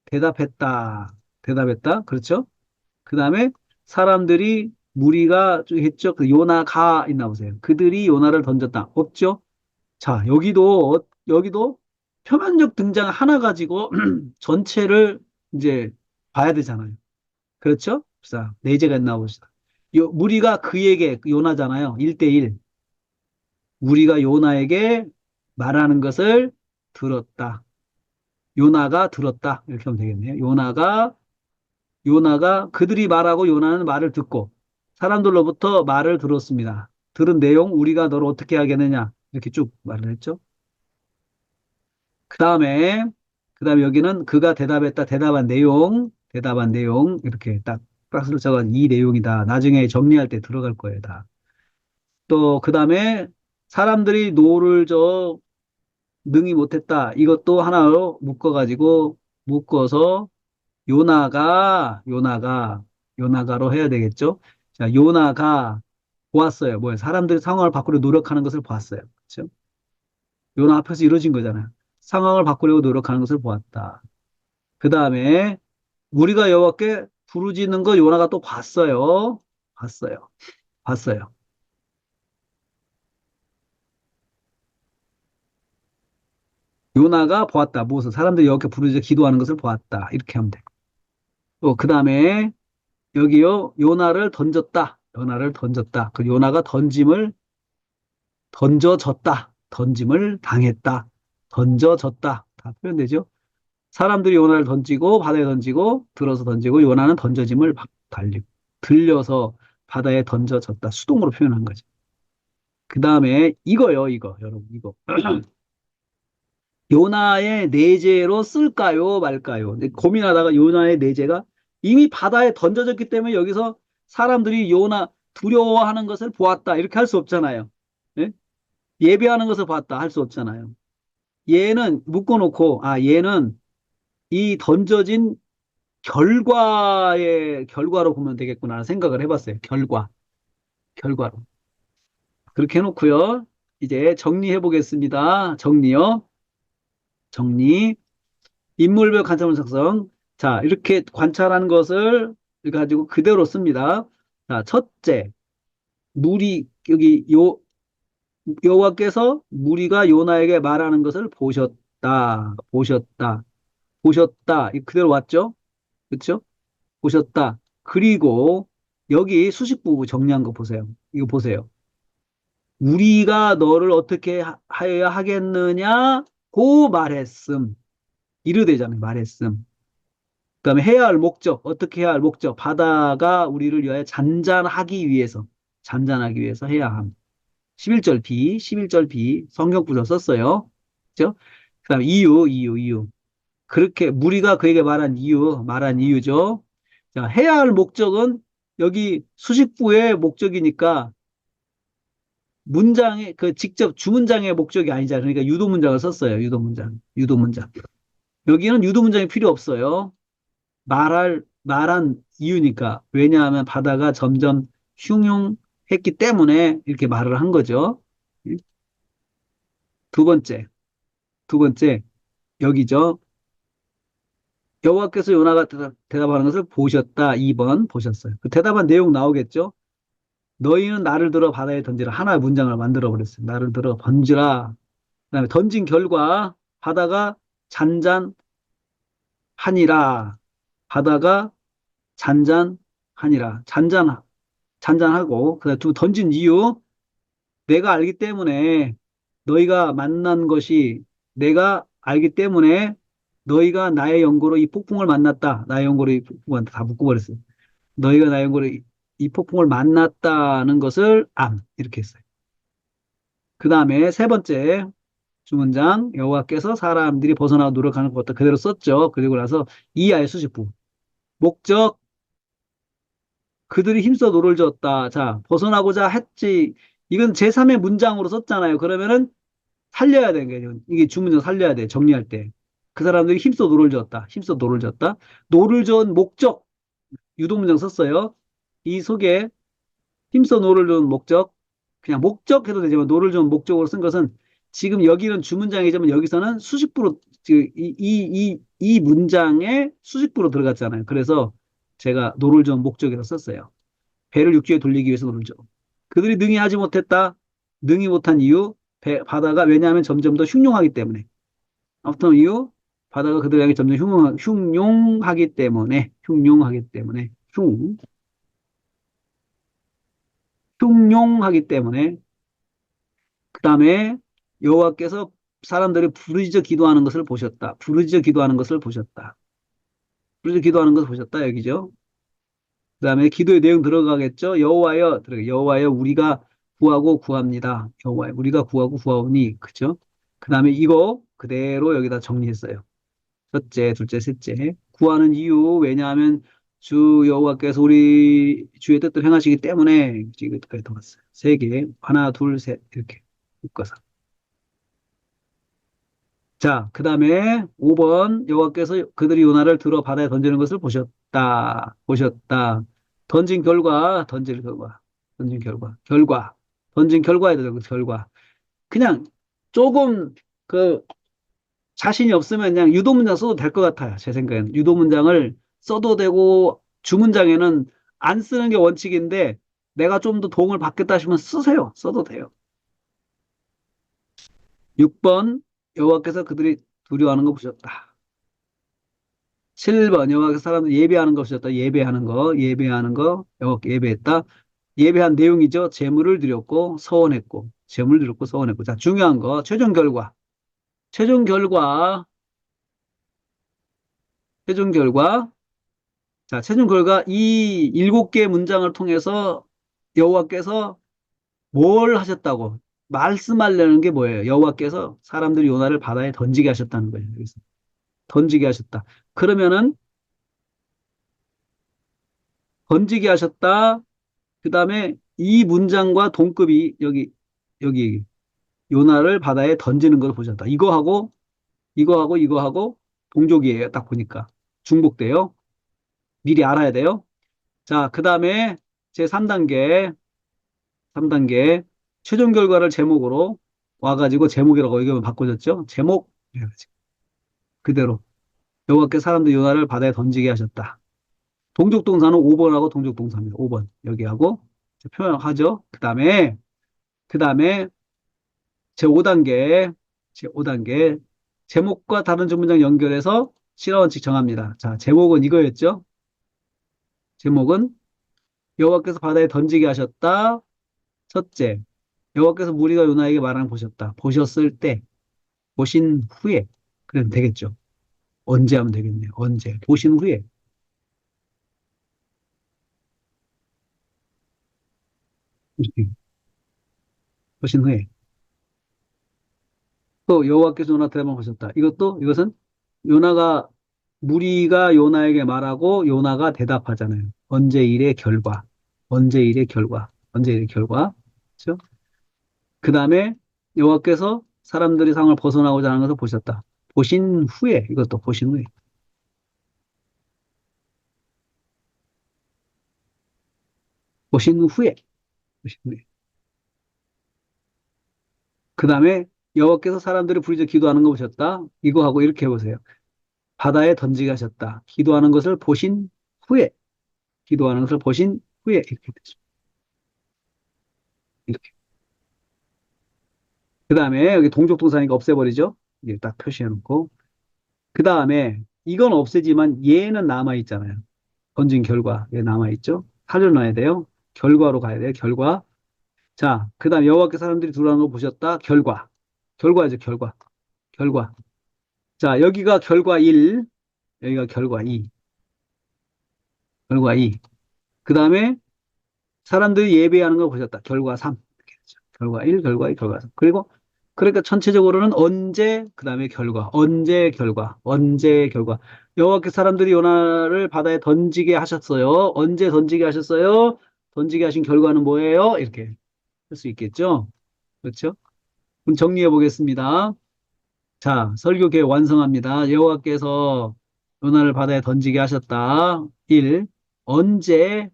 대답했다. 대답했다. 그렇죠? 그 다음에 사람들이 무리가 좀 했죠. 그 요나가 있나 보세요. 그들이 요나를 던졌다. 없죠? 자, 여기도 표면적 등장 하나 가지고 전체를 이제 봐야 되잖아요. 그렇죠? 자, 내재가 있나 봅시다. 무리가 그에게, 요나잖아요. 1대1. 무리가 요나에게 말하는 것을 들었다. 요나가 들었다. 이렇게 하면 되겠네요. 요나가 그들이 말하고 요나는 말을 듣고 사람들로부터 말을 들었습니다. 들은 내용, 우리가 너를 어떻게 하겠느냐. 이렇게 쭉 말을 했죠. 그 다음에, 여기는 그가 대답했다, 대답한 내용, 이렇게 딱 박스를 적은 이 내용이다. 나중에 정리할 때 들어갈 거예요, 다. 또, 그 다음에 사람들이 노를 능히 못했다. 이것도 하나로 묶어서 요나가로 해야 되겠죠? 자, 요나가 보았어요. 뭐예요? 사람들이 상황을 바꾸려 노력하는 것을 보았어요. 그렇죠? 요나 앞에서 이루어진 거잖아요. 상황을 바꾸려고 노력하는 것을 보았다. 그 다음에 우리가 여호와께 부르짖는 거 요나가 또 봤어요. 봤어요. 봤어요. 요나가 보았다. 무엇을? 사람들이 여호와께 부르짖어 기도하는 것을 보았다. 이렇게 하면 돼. 또 그 다음에 여기요. 요나를 던졌다. 요나를 던졌다. 그 요나가 던져졌다. 던짐을 당했다. 던져졌다. 다 표현되죠? 사람들이 요나를 던지고 바다에 던지고 들어서 던지고 요나는 던져짐을 달리고 들려서 바다에 던져졌다. 수동으로 표현한 거죠. 그 다음에 이거요, 이거. 여러분, 이거. 요나의 내재로 쓸까요, 말까요? 근데 고민하다가 요나의 내재가 이미 바다에 던져졌기 때문에 여기서 사람들이 요나 두려워하는 것을 보았다. 이렇게 할 수 없잖아요. 예? 예배하는 것을 봤다. 할 수 없잖아요. 얘는 묶어놓고, 얘는 이 던져진 결과로 보면 되겠구나 생각을 해봤어요. 결과로. 그렇게 해놓고요. 이제 정리해 보겠습니다. 정리요. 정리. 인물별 관찰문 작성. 자, 이렇게 관찰한 것을 가지고 그대로 씁니다. 자, 첫째, 여호와께서 무리가 요나에게 말하는 것을 보셨다. 이 그대로 왔죠? 그렇죠? 보셨다. 그리고 여기 수식부 정리한 거 보세요. 이거 보세요. 우리가 너를 어떻게 하여야 하겠느냐? 고 말했음. 이르되잖아요. 말했음. 그다음에 해야 할 목적. 어떻게 해야 할 목적. 바다가 우리를 위하여 잔잔하기 위해서 해야 함. 11절 B 성경 구절 썼어요. 그죠? 그다음에 이유. 그렇게 무리가 그에게 말한 이유죠. 자, 해야 할 목적은 여기 수식부의 목적이니까 문장의 그 직접 주문장의 목적이 아니잖아요. 그러니까 유도문장을 썼어요. 유도문장. 여기는 유도문장이 필요 없어요. 말한 이유니까. 왜냐하면 바다가 점점 흉흉했기 때문에 이렇게 말을 한 거죠. 두 번째, 여기죠. 여호와께서 요나가 대답하는 것을 보셨다. 2번 보셨어요. 그 대답한 내용 나오겠죠? 너희는 나를 들어 바다에 던지라. 하나의 문장을 만들어 버렸어요. 나를 들어 던지라. 그다음에 던진 결과 바다가 잔잔하니라. 바다가 잔잔하니라. 잔잔하고 그다음에 두 던진 이유 내가 알기 때문에 너희가 만난 것이 내가 알기 때문에 너희가 나의 연고로 이 폭풍을 만났다. 나의 연고로 이 폭풍을 다 묶어버렸어요. 너희가 나의 연고로 이 폭풍을 만났다는 것을 이렇게 했어요. 그 다음에 세 번째 주문장 여호와께서 사람들이 벗어나고 노력하는 것도 그대로 썼죠. 그리고 나서 이하의 수식부 목적 그들이 힘써 노를 졌다. 자 벗어나고자 했지. 이건 제3의 문장으로 썼잖아요. 그러면은 살려야 되는 거예요. 이게 주문장 살려야 돼. 정리할 때. 그 사람들이 힘써 노를 졌다. 힘써 노를 졌다. 노를 저은 목적 유도문장 썼어요. 이 속에 힘써 노를 저은 목적 그냥 목적 해도 되지만 노를 저은 목적으로 쓴 것은 지금 여기는 주문장이지만 여기서는 수식부로 이 문장에 수식부로 들어갔잖아요. 그래서 제가 노를 저은 목적에서 썼어요. 배를 육지에 돌리기 위해서 노를 저. 그들이 능히 하지 못했다. 능히 못한 이유 바다가 왜냐하면 점점 더 흉용하기 때문에. 아무튼 이유 바다가 그들에게 점점 흉용하기 때문에 흉용하기 때문에 흉용하기 때문에 그 다음에 여호와께서 사람들이 부르짖어 기도하는 것을 보셨다. 부르짖어 기도하는 것을 보셨다. 부르짖어 기도하는 것을 보셨다 여기죠. 그 다음에 기도의 내용 들어가겠죠. 여호와여 우리가 구하고 구합니다. 여호와여 우리가 구하고 구하오니 그죠. 그 다음에 이거 그대로 여기다 정리했어요. 첫째, 둘째, 셋째. 구하는 이유, 왜냐하면 주 여호와께서 우리 주의 뜻을 행하시기 때문에 이것까지 더 왔어요. 세 개, 하나, 둘, 셋, 이렇게 묶어서. 자, 그 다음에 5번, 여호와께서 그들이 요나를 들어 바다에 던지는 것을 보셨다. 던진 결과. 던진 결과에 대해서 결과. 그냥 조금 그 자신이 없으면 그냥 유도문장 써도 될 것 같아요. 제 생각에는. 유도문장을 써도 되고, 주문장에는 안 쓰는 게 원칙인데, 내가 좀 더 도움을 받겠다 하시면 쓰세요. 써도 돼요. 6번, 여호와께서 그들이 두려워하는 거 보셨다. 7번, 여호와께서 사람들 예배하는 거 보셨다. 예배하는 거, 여호와께 예배했다. 예배한 내용이죠. 재물 드렸고, 서원했고. 자, 중요한 거, 최종 결과. 최종 결과, 최종 결과. 자, 최종 결과 이 7개 문장을 통해서 여호와께서 뭘 하셨다고 말씀하려는 게 뭐예요? 여호와께서 사람들이 요나를 바다에 던지게 하셨다는 거예요. 여기서 던지게 하셨다. 그러면은 던지게 하셨다. 그다음에 이 문장과 동급이 여기 요나를 바다에 던지는 걸 보셨다. 이거하고 동족이에요. 딱 보니까 중복돼요. 미리 알아야 돼요. 자, 그다음에 제 3단계 최종 결과를 제목으로 와가지고 제목이라고 의견을 바꿔줬죠. 제목 해가지고 그대로 여호와께 사람들 요나를 바다에 던지게 하셨다. 동족동사는 5번하고 동족동사입니다. 5번 여기하고 표현하죠. 그 다음에 제5단계 제목과 다른 전문장 연결해서 실화원칙 정합니다. 자, 제목은 이거였죠. 제목은 여호와께서 바다에 던지게 하셨다. 첫째, 여호와께서 무리가 요나에게 말하는 보셨다. 보셨을 때, 보신 후에, 그러면 되겠죠. 언제 하면 되겠네요. 언제. 보신 후에. 보신 후에. 또 여호와께서 요나 대답을 하셨다. 이것은 요나가, 무리가 요나에게 말하고 요나가 대답하잖아요. 언제 일의 결과. 언제 일의 결과. 언제 일의 결과. 그렇죠? 그 다음에 여호와께서 사람들이 상을 벗어나고자 하는 것을 보셨다. 보신 후에. 이것도 보신 후에. 보신 후에. 보신 후에. 그 다음에 여호와께서 사람들이 부르짖어 기도하는 거 보셨다. 이거 하고 이렇게 해보세요. 바다에 던지게 하셨다. 기도하는 것을 보신 후에, 기도하는 것을 보신 후에 이렇게 되죠. 이렇게. 그 다음에 여기 동족 동사니까 없애버리죠. 이게 딱 표시해 놓고. 그 다음에 이건 없애지만 얘는 남아 있잖아요. 던진 결과 얘 남아 있죠. 살려놔야 돼요. 결과로 가야 돼요. 결과. 자, 그 다음 여호와께 사람들이 들어가는 걸 보셨다. 결과. 결과죠. 결과. 결과. 자, 여기가 결과 1, 여기가 결과 2. 결과 2. 그 다음에 사람들이 예배하는 걸 보셨다. 결과 3. 이렇게 되죠. 결과 1, 결과 2, 결과 3. 그리고 그러니까 전체적으로는 언제, 그 다음에 결과, 언제 결과, 언제 결과. 여호와께 사람들이 요나를 바다에 던지게 하셨어요. 언제 던지게 하셨어요? 던지게 하신 결과는 뭐예요? 이렇게 할 수 있겠죠? 그렇죠? 그럼 정리해 보겠습니다. 자, 설교 계획 완성합니다. 여호와께서 요나를 바다에 던지게 하셨다. 1. 언제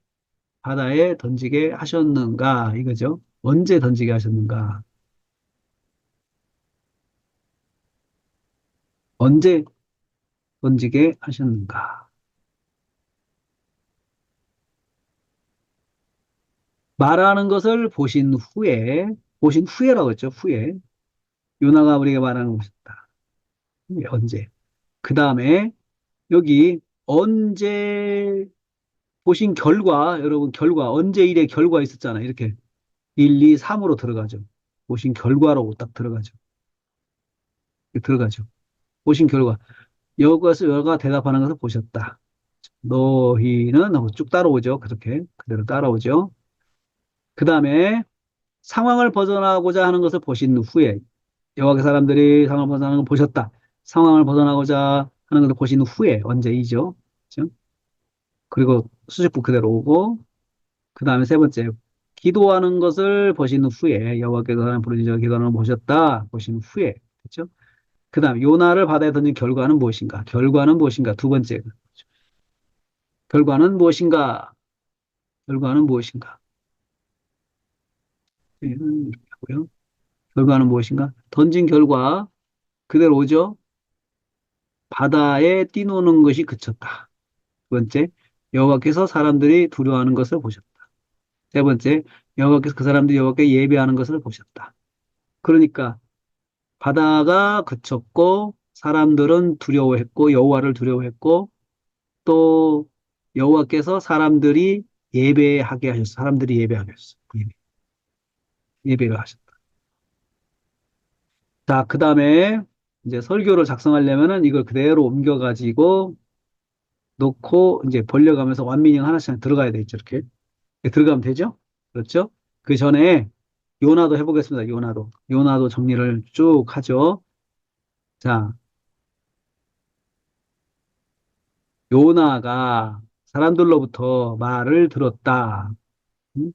바다에 던지게 하셨는가? 이거죠. 언제 던지게 하셨는가? 언제 던지게 하셨는가? 말하는 것을 보신 후에라고 했죠. 후에. 요나가 우리가 말하는 것이다. 언제. 그 다음에 여기 언제 보신 결과, 여러분 결과, 언제 일의 결과 있었잖아요. 이렇게 1, 2, 3으로 들어가죠. 보신 결과로 딱 들어가죠. 들어가죠. 보신 결과. 여기서 여가 대답하는 것을 보셨다. 너희는 하고 쭉 따라오죠. 그렇게 그대로 따라오죠. 그 다음에 상황을 벗어나고자 하는 것을 보신 후에 여호와의 사람들이 상황을 벗어나는 걸 보셨다. 상황을 벗어나고자 하는 것을 보신 후에 언제이죠? 그죠? 그리고 수직부 그대로 오고 그 다음에 세 번째 기도하는 것을 보신 후에 여호와께서 하나님 부르짖어 기도하는 걸 보셨다. 보신 후에 그렇죠? 그 다음 요나를 바다에 던진 결과는 무엇인가? 결과는 무엇인가? 두 번째 결과는 무엇인가? 결과는 무엇인가? 이렇게 하고요. 결과는 무엇인가? 던진 결과 그대로 오죠. 바다에 뛰노는 것이 그쳤다. 두 번째, 여호와께서 사람들이 두려워하는 것을 보셨다. 세 번째, 여호와께서 그 사람들이 여호와께 예배하는 것을 보셨다. 그러니까 바다가 그쳤고 사람들은 두려워했고 여호와를 두려워했고 또 여호와께서 사람들이 예배하게 하셨어. 사람들이 예배하게 하셨어. 예배를 하셨다. 자, 그 다음에 이제 설교를 작성하려면은 이걸 그대로 옮겨가지고 놓고 이제 벌려가면서 완민형 하나씩 들어가야 되겠죠. 이렇게. 들어가면 되죠? 그렇죠? 그 전에 요나도 해보겠습니다. 요나도. 요나도 정리를 쭉 하죠. 자, 요나가 사람들로부터 말을 들었다. 응?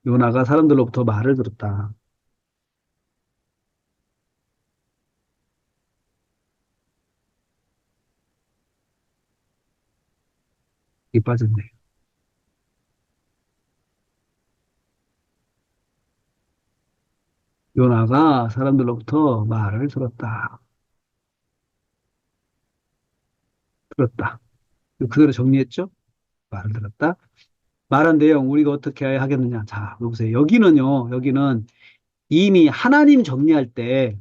요나가 사람들로부터 말을 들었다. 이 빠졌네. 요나가 사람들로부터 말을 들었다. 들었다. 그대로 정리했죠? 말을 들었다. 말한 내용 우리가 어떻게 하겠느냐. 자, 보세요. 여기는 이미 하나님 정리할 때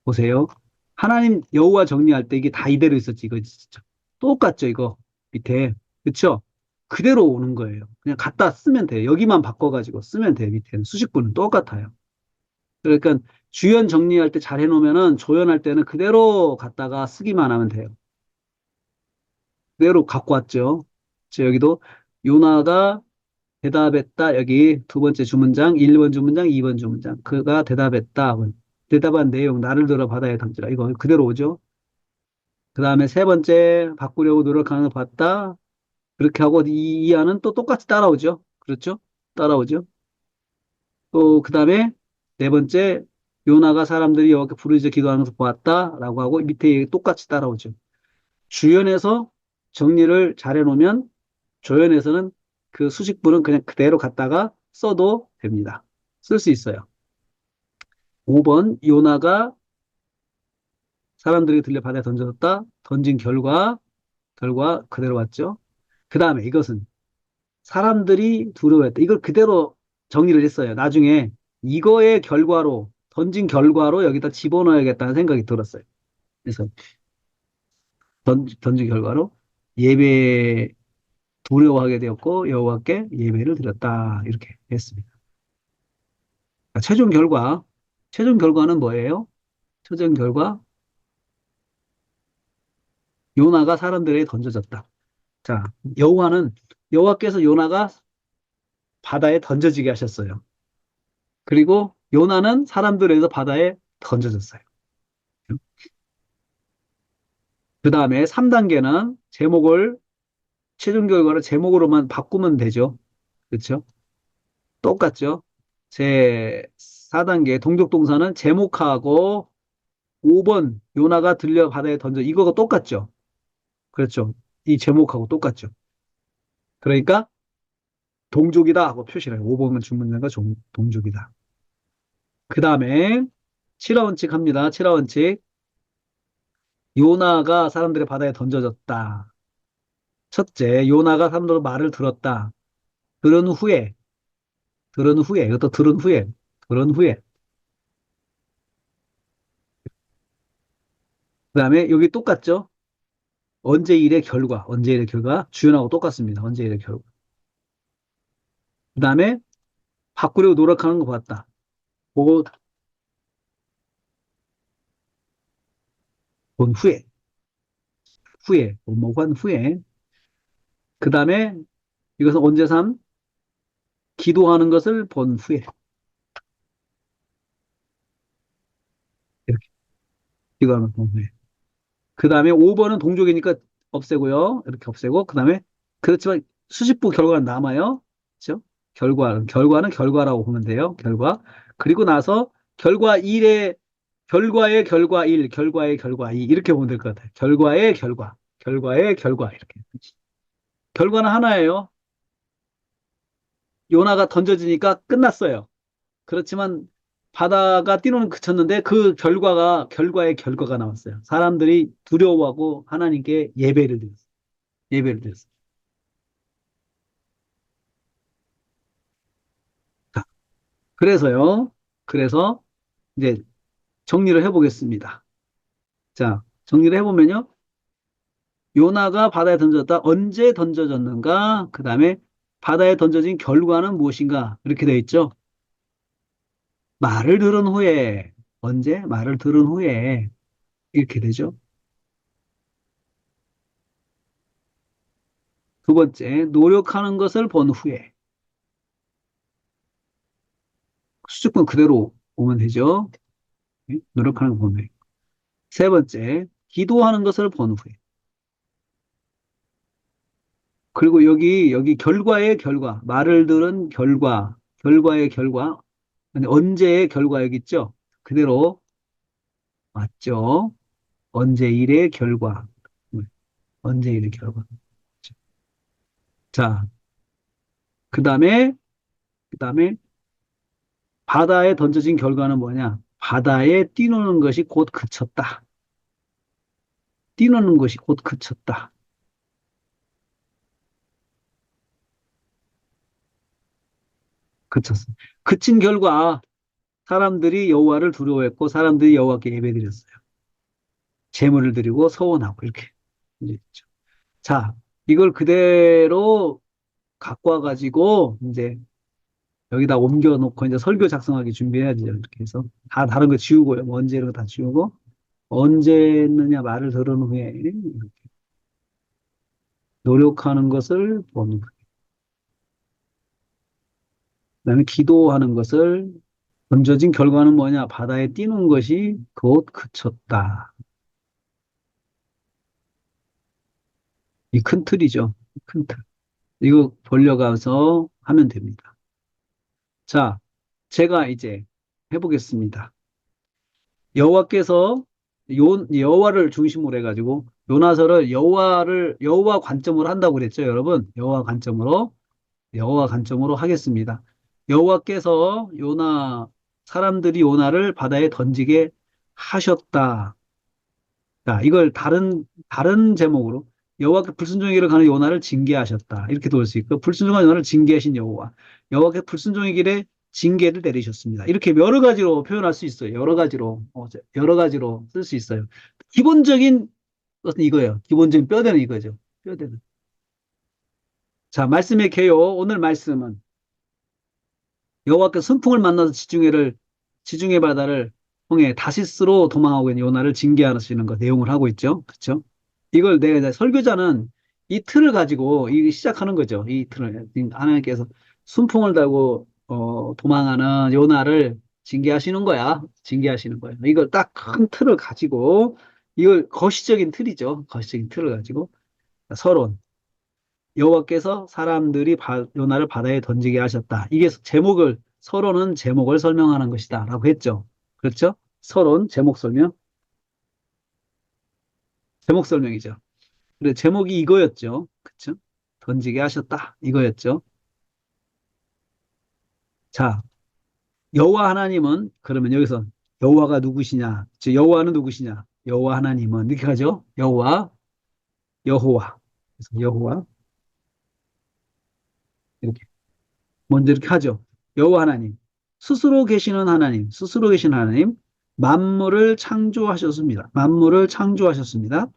보세요. 하나님 여호와 정리할 때 이게 다 이대로 있었지. 이거 진짜 똑같죠, 이거 밑에. 그쵸? 그대로 오는 거예요. 그냥 갖다 쓰면 돼요. 여기만 바꿔가지고 쓰면 돼요. 밑에는 수식부는 똑같아요. 그러니까 주연 정리할 때 잘 해놓으면은 조연할 때는 그대로 갖다가 쓰기만 하면 돼요. 그대로 갖고 왔죠. 여기도 요나가 대답했다. 여기 두 번째 주문장, 1번 주문장, 2번 주문장. 그가 대답했다. 대답한 내용, 나를 들어 바다에 던지라. 이거 그대로 오죠. 그 다음에 세 번째, 바꾸려고 노력하는 거 봤다. 그렇게 하고 이 안은 또 똑같이 따라오죠. 그렇죠? 따라오죠. 또 그 다음에 네 번째, 요나가 사람들이 여호와께 부르짖어 기도하는 것을 보았다라고 하고 밑에 똑같이 따라오죠. 주연에서 정리를 잘 해놓으면 조연에서는 그 수식부는 그냥 그대로 갖다가 써도 됩니다. 쓸 수 있어요. 5번 요나가 사람들이 들려 바다에 던졌다. 던진 결과 그대로 왔죠. 그 다음에 이것은 사람들이 두려워했다. 이걸 그대로 정리를 했어요. 나중에 이거의 결과로, 던진 결과로 여기다 집어넣어야겠다는 생각이 들었어요. 그래서 던진 결과로 예배 두려워하게 되었고 여호와께 예배를 드렸다. 이렇게 했습니다. 자, 최종 결과는 뭐예요? 최종 결과 요나가 사람들에게 던져졌다. 자, 여호와께서 요나가 바다에 던져지게 하셨어요. 그리고 요나는 사람들에서 바다에 던져졌어요. 그 다음에 3단계는 최종 결과를 제목으로만 바꾸면 되죠. 그렇죠? 똑같죠? 제 4단계 동족동사는 제목하고 5번 요나가 들려 바다에 던져 이거가 똑같죠? 그렇죠? 이 제목하고 똑같죠? 그러니까 동족이다 하고 표시를 해요. 5번은 주문자가 동족이다. 그 다음에 7화 원칙 합니다. 7화 원칙. 요나가 사람들의 바다에 던져졌다. 첫째, 요나가 사람들의 말을 들었다. 들은 후에, 이것도 들은 후에. 그 다음에 여기 똑같죠? 언제 일의 결과. 주연하고 똑같습니다. 언제 일의 결과. 그 다음에 바꾸려고 노력하는 거 봤다. 그거 본 뭐한 후에. 그 다음에 이것은 언제 삼? 기도하는 것을 본 후에. 이렇게 기도하는 걸 본 후에. 그 다음에 5번은 동족이니까 없애고요. 이렇게 없애고. 그 다음에 그렇지만 수집부 결과는 남아요. 그렇죠? 결과는 결과라고 보면 돼요. 결과. 그리고 나서 결과 1의 결과의 결과 2 이렇게 보면 될 것 같아요. 결과의 결과 이렇게. 결과는 하나예요. 요나가 던져지니까 끝났어요. 그렇지만 바다가 뛰노는 그쳤는데 그 결과의 결과가 나왔어요. 사람들이 두려워하고 하나님께 예배를 드렸어요. 예배를 드렸어요. 자, 그래서 이제 정리를 해보겠습니다. 자, 정리를 해보면요. 요나가 바다에 던졌다. 언제 던져졌는가? 그 다음에 바다에 던져진 결과는 무엇인가? 이렇게 되어 있죠. 말을 들은 후에, 언제? 말을 들은 후에, 이렇게 되죠. 두 번째, 노력하는 것을 본 후에. 수직분 그대로 오면 되죠. 예? 노력하는 거 보면. 세 번째, 기도하는 것을 본 후에. 그리고 여기 결과의 결과, 말을 들은 결과의 결과, 아니, 언제의 결과 여기 있죠? 그대로 맞죠? 언제 일의 결과. 언제 일의 결과. 자, 그 다음에 바다에 던져진 결과는 뭐냐? 바다에 뛰노는 것이 곧 그쳤다. 뛰노는 것이 곧 그쳤다. 그쳤어. 그친 결과 사람들이 여호와를 두려워했고 사람들이 여호와께 예배드렸어요. 제물을 드리고 서원하고 이렇게 이제 있죠. 자, 이걸 그대로 갖고 와가지고 이제 여기다 옮겨놓고 이제 설교 작성하기 준비해야죠. 이렇게 해서 다 다른 거 지우고요. 뭐 언제 이런 거 다 지우고 언제 했느냐 말을 들은 후에 이렇게 노력하는 것을 보는 거예요. 그다음에 기도하는 것을 던져진 결과는 뭐냐? 바다에 뛰는 것이 곧 그쳤다. 이 큰 틀이죠. 큰 틀. 이거 벌려가서 하면 됩니다. 자, 제가 이제 해보겠습니다. 여호와께서 여호와를 중심으로 해가지고 요나서를 여호와 관점으로 한다고 그랬죠, 여러분. 여호와 관점으로 하겠습니다. 여호와께서 사람들이 요나를 바다에 던지게 하셨다. 자, 이걸 다른 제목으로 여호와께 불순종의 길을 가는 요나를 징계하셨다. 이렇게 도울 수 있고, 불순종한 요나를 징계하신 여호와. 여호와께 불순종의 길에 징계를 내리셨습니다. 이렇게 여러 가지로 표현할 수 있어요. 여러 가지로 쓸 수 있어요. 기본적인 것은 이거예요. 기본적인 뼈대는 이거죠. 뼈대는. 자, 말씀의 개요. 오늘 말씀은 여호와께 순풍을 만나서 지중해 바다를 통해 다시스로 도망하고 있는 요나를 징계하시는 거 내용을 하고 있죠. 그렇죠? 이걸 내가 이제 설교자는 이 틀을 가지고 이 시작하는 거죠. 이 틀을 하나님께서 순풍을 달고 도망하는 요나를 징계하시는 거야. 징계하시는 거예요. 이걸 딱 큰 틀을 가지고 이걸 거시적인 틀이죠. 거시적인 틀을 가지고 서론 여호와께서 요나를 바다에 던지게 하셨다. 이게 서론은 제목을 설명하는 것이다라고 했죠. 그렇죠? 서론 제목 설명이죠. 그래 제목이 이거였죠. 그렇죠? 던지게 하셨다. 이거였죠. 자, 여호와 하나님은 그러면 여기서 여호와가 누구시냐? 여호와는 누구시냐? 여호와 하나님은 이렇게 하죠. 여호와. 그래서 여호와 이렇게 먼저 이렇게 하죠. 여호와 하나님, 스스로 계신 하나님, 만물을 창조하셨습니다. 만물을 창조하셨습니다.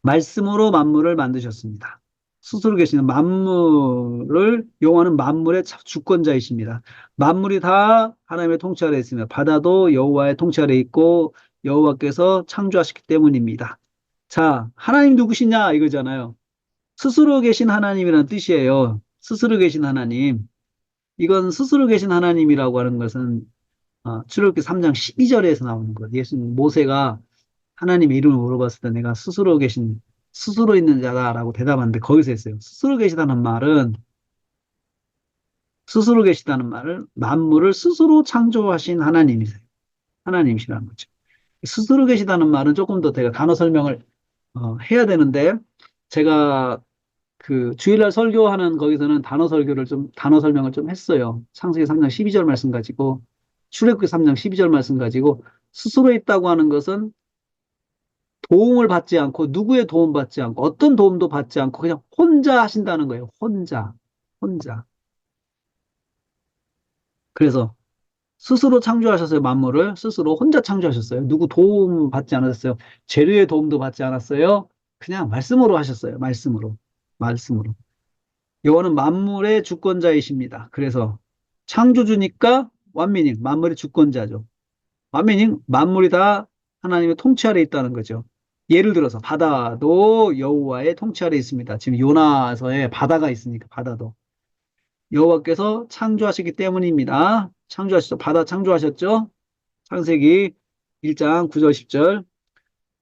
말씀으로 만물을 만드셨습니다. 스스로 계시는 만물을 여호와는 만물의 주권자이십니다. 만물이 다 하나님의 통치 아래 있습니다. 바다도 여호와의 통치 아래 있고 여호와께서 창조하셨기 때문입니다. 자, 하나님 누구시냐 이거잖아요. 스스로 계신 하나님이라는 뜻이에요. 스스로 계신 하나님. 이건 스스로 계신 하나님이라고 하는 것은 출애굽기 3장 12절에서 나오는 거예요. 모세가 하나님의 이름을 물어봤을 때 내가 스스로 있는 자다라고 대답하는데 거기서 했어요. 스스로 계시다는 말을 만물을 스스로 창조하신 하나님이세요. 하나님이시라는 거죠. 스스로 계시다는 말은 조금 더 제가 단어 설명을 해야 되는데 제가 그 주일날 설교하는 거기서는 단어 설명을 좀 했어요. 창세기 3장 12절 말씀 가지고 출애굽기 3장 12절 말씀 가지고 스스로 있다고 하는 것은 도움을 받지 않고 누구의 도움 받지 않고 어떤 도움도 받지 않고 그냥 혼자 하신다는 거예요. 혼자. 그래서 스스로 창조하셨어요. 만물을 스스로 혼자 창조하셨어요. 누구 도움 받지 않았어요. 재료의 도움도 받지 않았어요. 그냥 말씀으로 하셨어요. 말씀으로. 여호와는 만물의 주권자이십니다. 그래서 창조주니까 완미닝, 만물의 주권자죠. 완미닝, 만물이 다 하나님의 통치 아래 있다는 거죠. 예를 들어서 바다도 여호와의 통치 아래 있습니다. 지금 요나서에 바다가 있으니까 바다도 여호와께서 창조하셨기 때문입니다. 바다 창조하셨죠? 창세기 1장 9절 10절.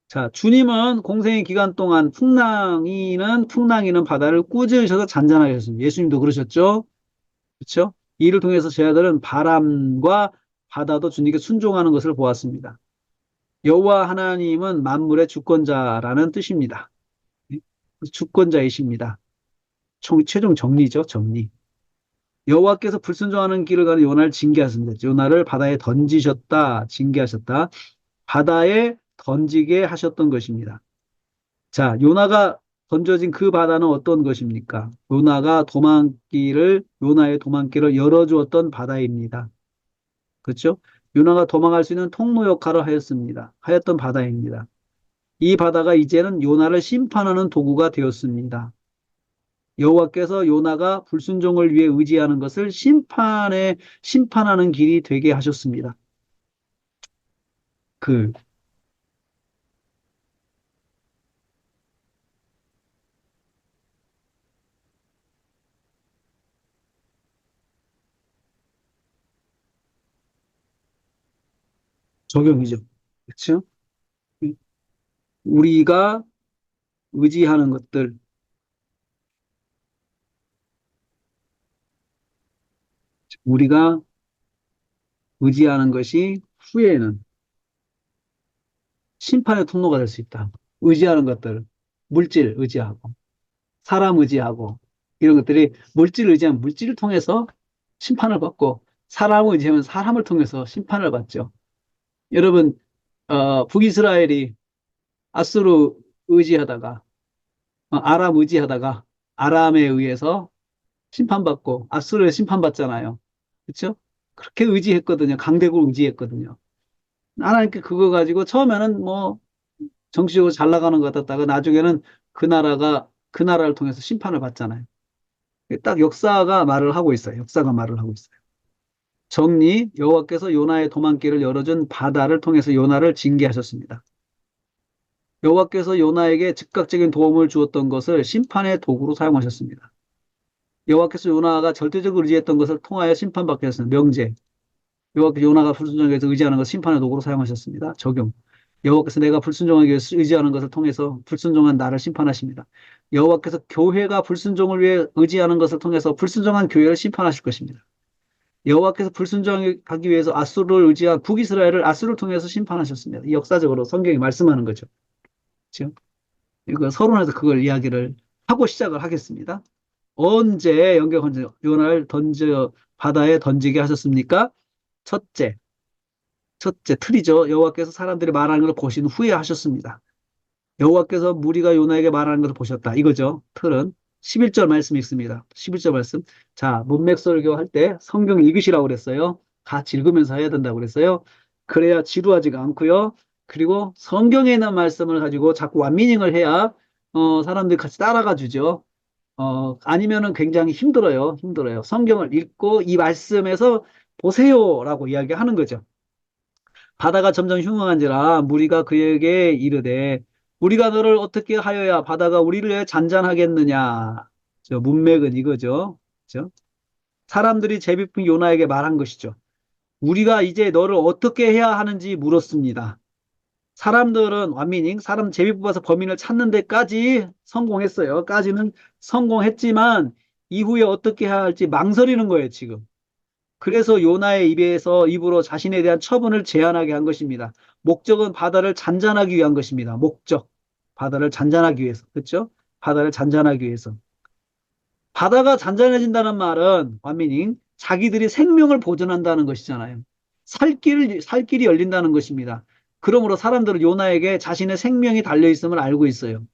자, 주님은 공생의 기간 동안 풍랑이는 바다를 꾸짖으셔서 잔잔하게 하셨습니다. 예수님도 그러셨죠? 그렇죠? 이를 통해서 제 아들은 바람과 바다도 주님께 순종하는 것을 보았습니다. 여호와 하나님은 만물의 주권자라는 뜻입니다. 주권자이십니다. 최종 정리죠, 정리. 여호와께서 불순종하는 길을 가는 요나를 징계하셨습니다. 요나를 바다에 던지셨다, 징계하셨다. 바다에 던지게 하셨던 것입니다. 자, 요나가 던져진 그 바다는 어떤 것입니까? 요나의 도망길을 열어주었던 바다입니다. 그렇죠? 요나가 도망할 수 있는 통로 역할을 하였던 바다입니다. 이 바다가 이제는 요나를 심판하는 도구가 되었습니다. 여호와께서 요나가 불순종을 위해 의지하는 것을 심판하는 길이 되게 하셨습니다. 그 적용이죠. 그렇죠? 우리가 의지하는 것들, 우리가 의지하는 것이 후에는 심판의 통로가 될 수 있다. 의지하는 것들, 물질 의지하고, 사람 의지하고, 이런 것들이 물질 의지하면 물질을 통해서 심판을 받고, 사람을 의지하면 사람을 통해서 심판을 받죠. 여러분, 북이스라엘이 아수르 의지하다가, 아람 의지하다가, 아람에 의해서 심판받고, 아수르에 심판받잖아요. 그렇죠? 그렇게 의지했거든요. 강대국을 의지했거든요. 하나님께 그거 가지고 처음에는 뭐 정치적으로 잘 나가는 것 같았다가 나중에는 그 나라를 통해서 심판을 받잖아요. 딱 역사가 말을 하고 있어요. 역사가 말을 하고 있어요. 정리, 여호와께서 요나의 도망길을 열어준 바다를 통해서 요나를 징계하셨습니다. 여호와께서 요나에게 즉각적인 도움을 주었던 것을 심판의 도구로 사용하셨습니다. 여호와께서 요나가 절대적으로 의지했던 것을 통하여 심판받게 하셨습니다. 명제. 여호와께서 요나가 불순종하기 위해서 의지하는 것을 심판의 도구로 사용하셨습니다. 적용. 여호와께서 내가 불순종하기 위해서 의지하는 것을 통해서 불순종한 나를 심판하십니다. 여호와께서 교회가 불순종을 위해 의지하는 것을 통해서 불순종한 교회를 심판하실 것입니다. 여호와께서 불순종하기 위해서 아수르를 의지한 북이스라엘을 아수르를 통해서 심판하셨습니다. 이 역사적으로 성경이 말씀하는 거죠. 그렇죠? 이거 서론에서 그걸 이야기를 하고 시작을 하겠습니다. 언제 요나를 바다에 던지게 하셨습니까? 첫째, 첫째 틀이죠. 여호와께서 사람들이 말하는 걸 보신 후에 하셨습니다. 여호와께서 무리가 요나에게 말하는 것을 보셨다. 이거죠. 틀은 11절 말씀이 있습니다. 11절 말씀. 자, 문맥설교 할 때 성경 읽으시라고 그랬어요. 같이 읽으면서 해야 된다고 그랬어요. 그래야 지루하지가 않고요. 그리고 성경에 있는 말씀을 가지고 자꾸 완미닝을 해야 사람들이 같이 따라가 주죠. 아니면은 굉장히 힘들어요. 힘들어요. 성경을 읽고 이 말씀에서 보세요라고 이야기하는 거죠. 바다가 점점 흉흉한지라 무리가 그에게 이르되 우리가 너를 어떻게 하여야 바다가 우리를 잔잔하겠느냐. 저 문맥은 이거죠. 그죠? 사람들이 제비풍 요나에게 말한 것이죠. 우리가 이제 너를 어떻게 해야 하는지 물었습니다. 사람들은 완미닝 사람 제비 뽑아서 범인을 찾는 데까지 성공했어요. 까지는 성공했지만 이후에 어떻게 해야 할지 망설이는 거예요, 지금. 그래서 요나의 입으로 자신에 대한 처분을 제안하게 한 것입니다. 목적은 바다를 잔잔하기 위한 것입니다. 목적. 바다를 잔잔하기 위해서. 그렇죠? 바다를 잔잔하기 위해서. 바다가 잔잔해진다는 말은 완미닝 자기들이 생명을 보존한다는 것이잖아요. 살 길이 열린다는 것입니다. 그러므로 사람들은 요나에게 자신의 생명이 달려 있음을 알고 있어요.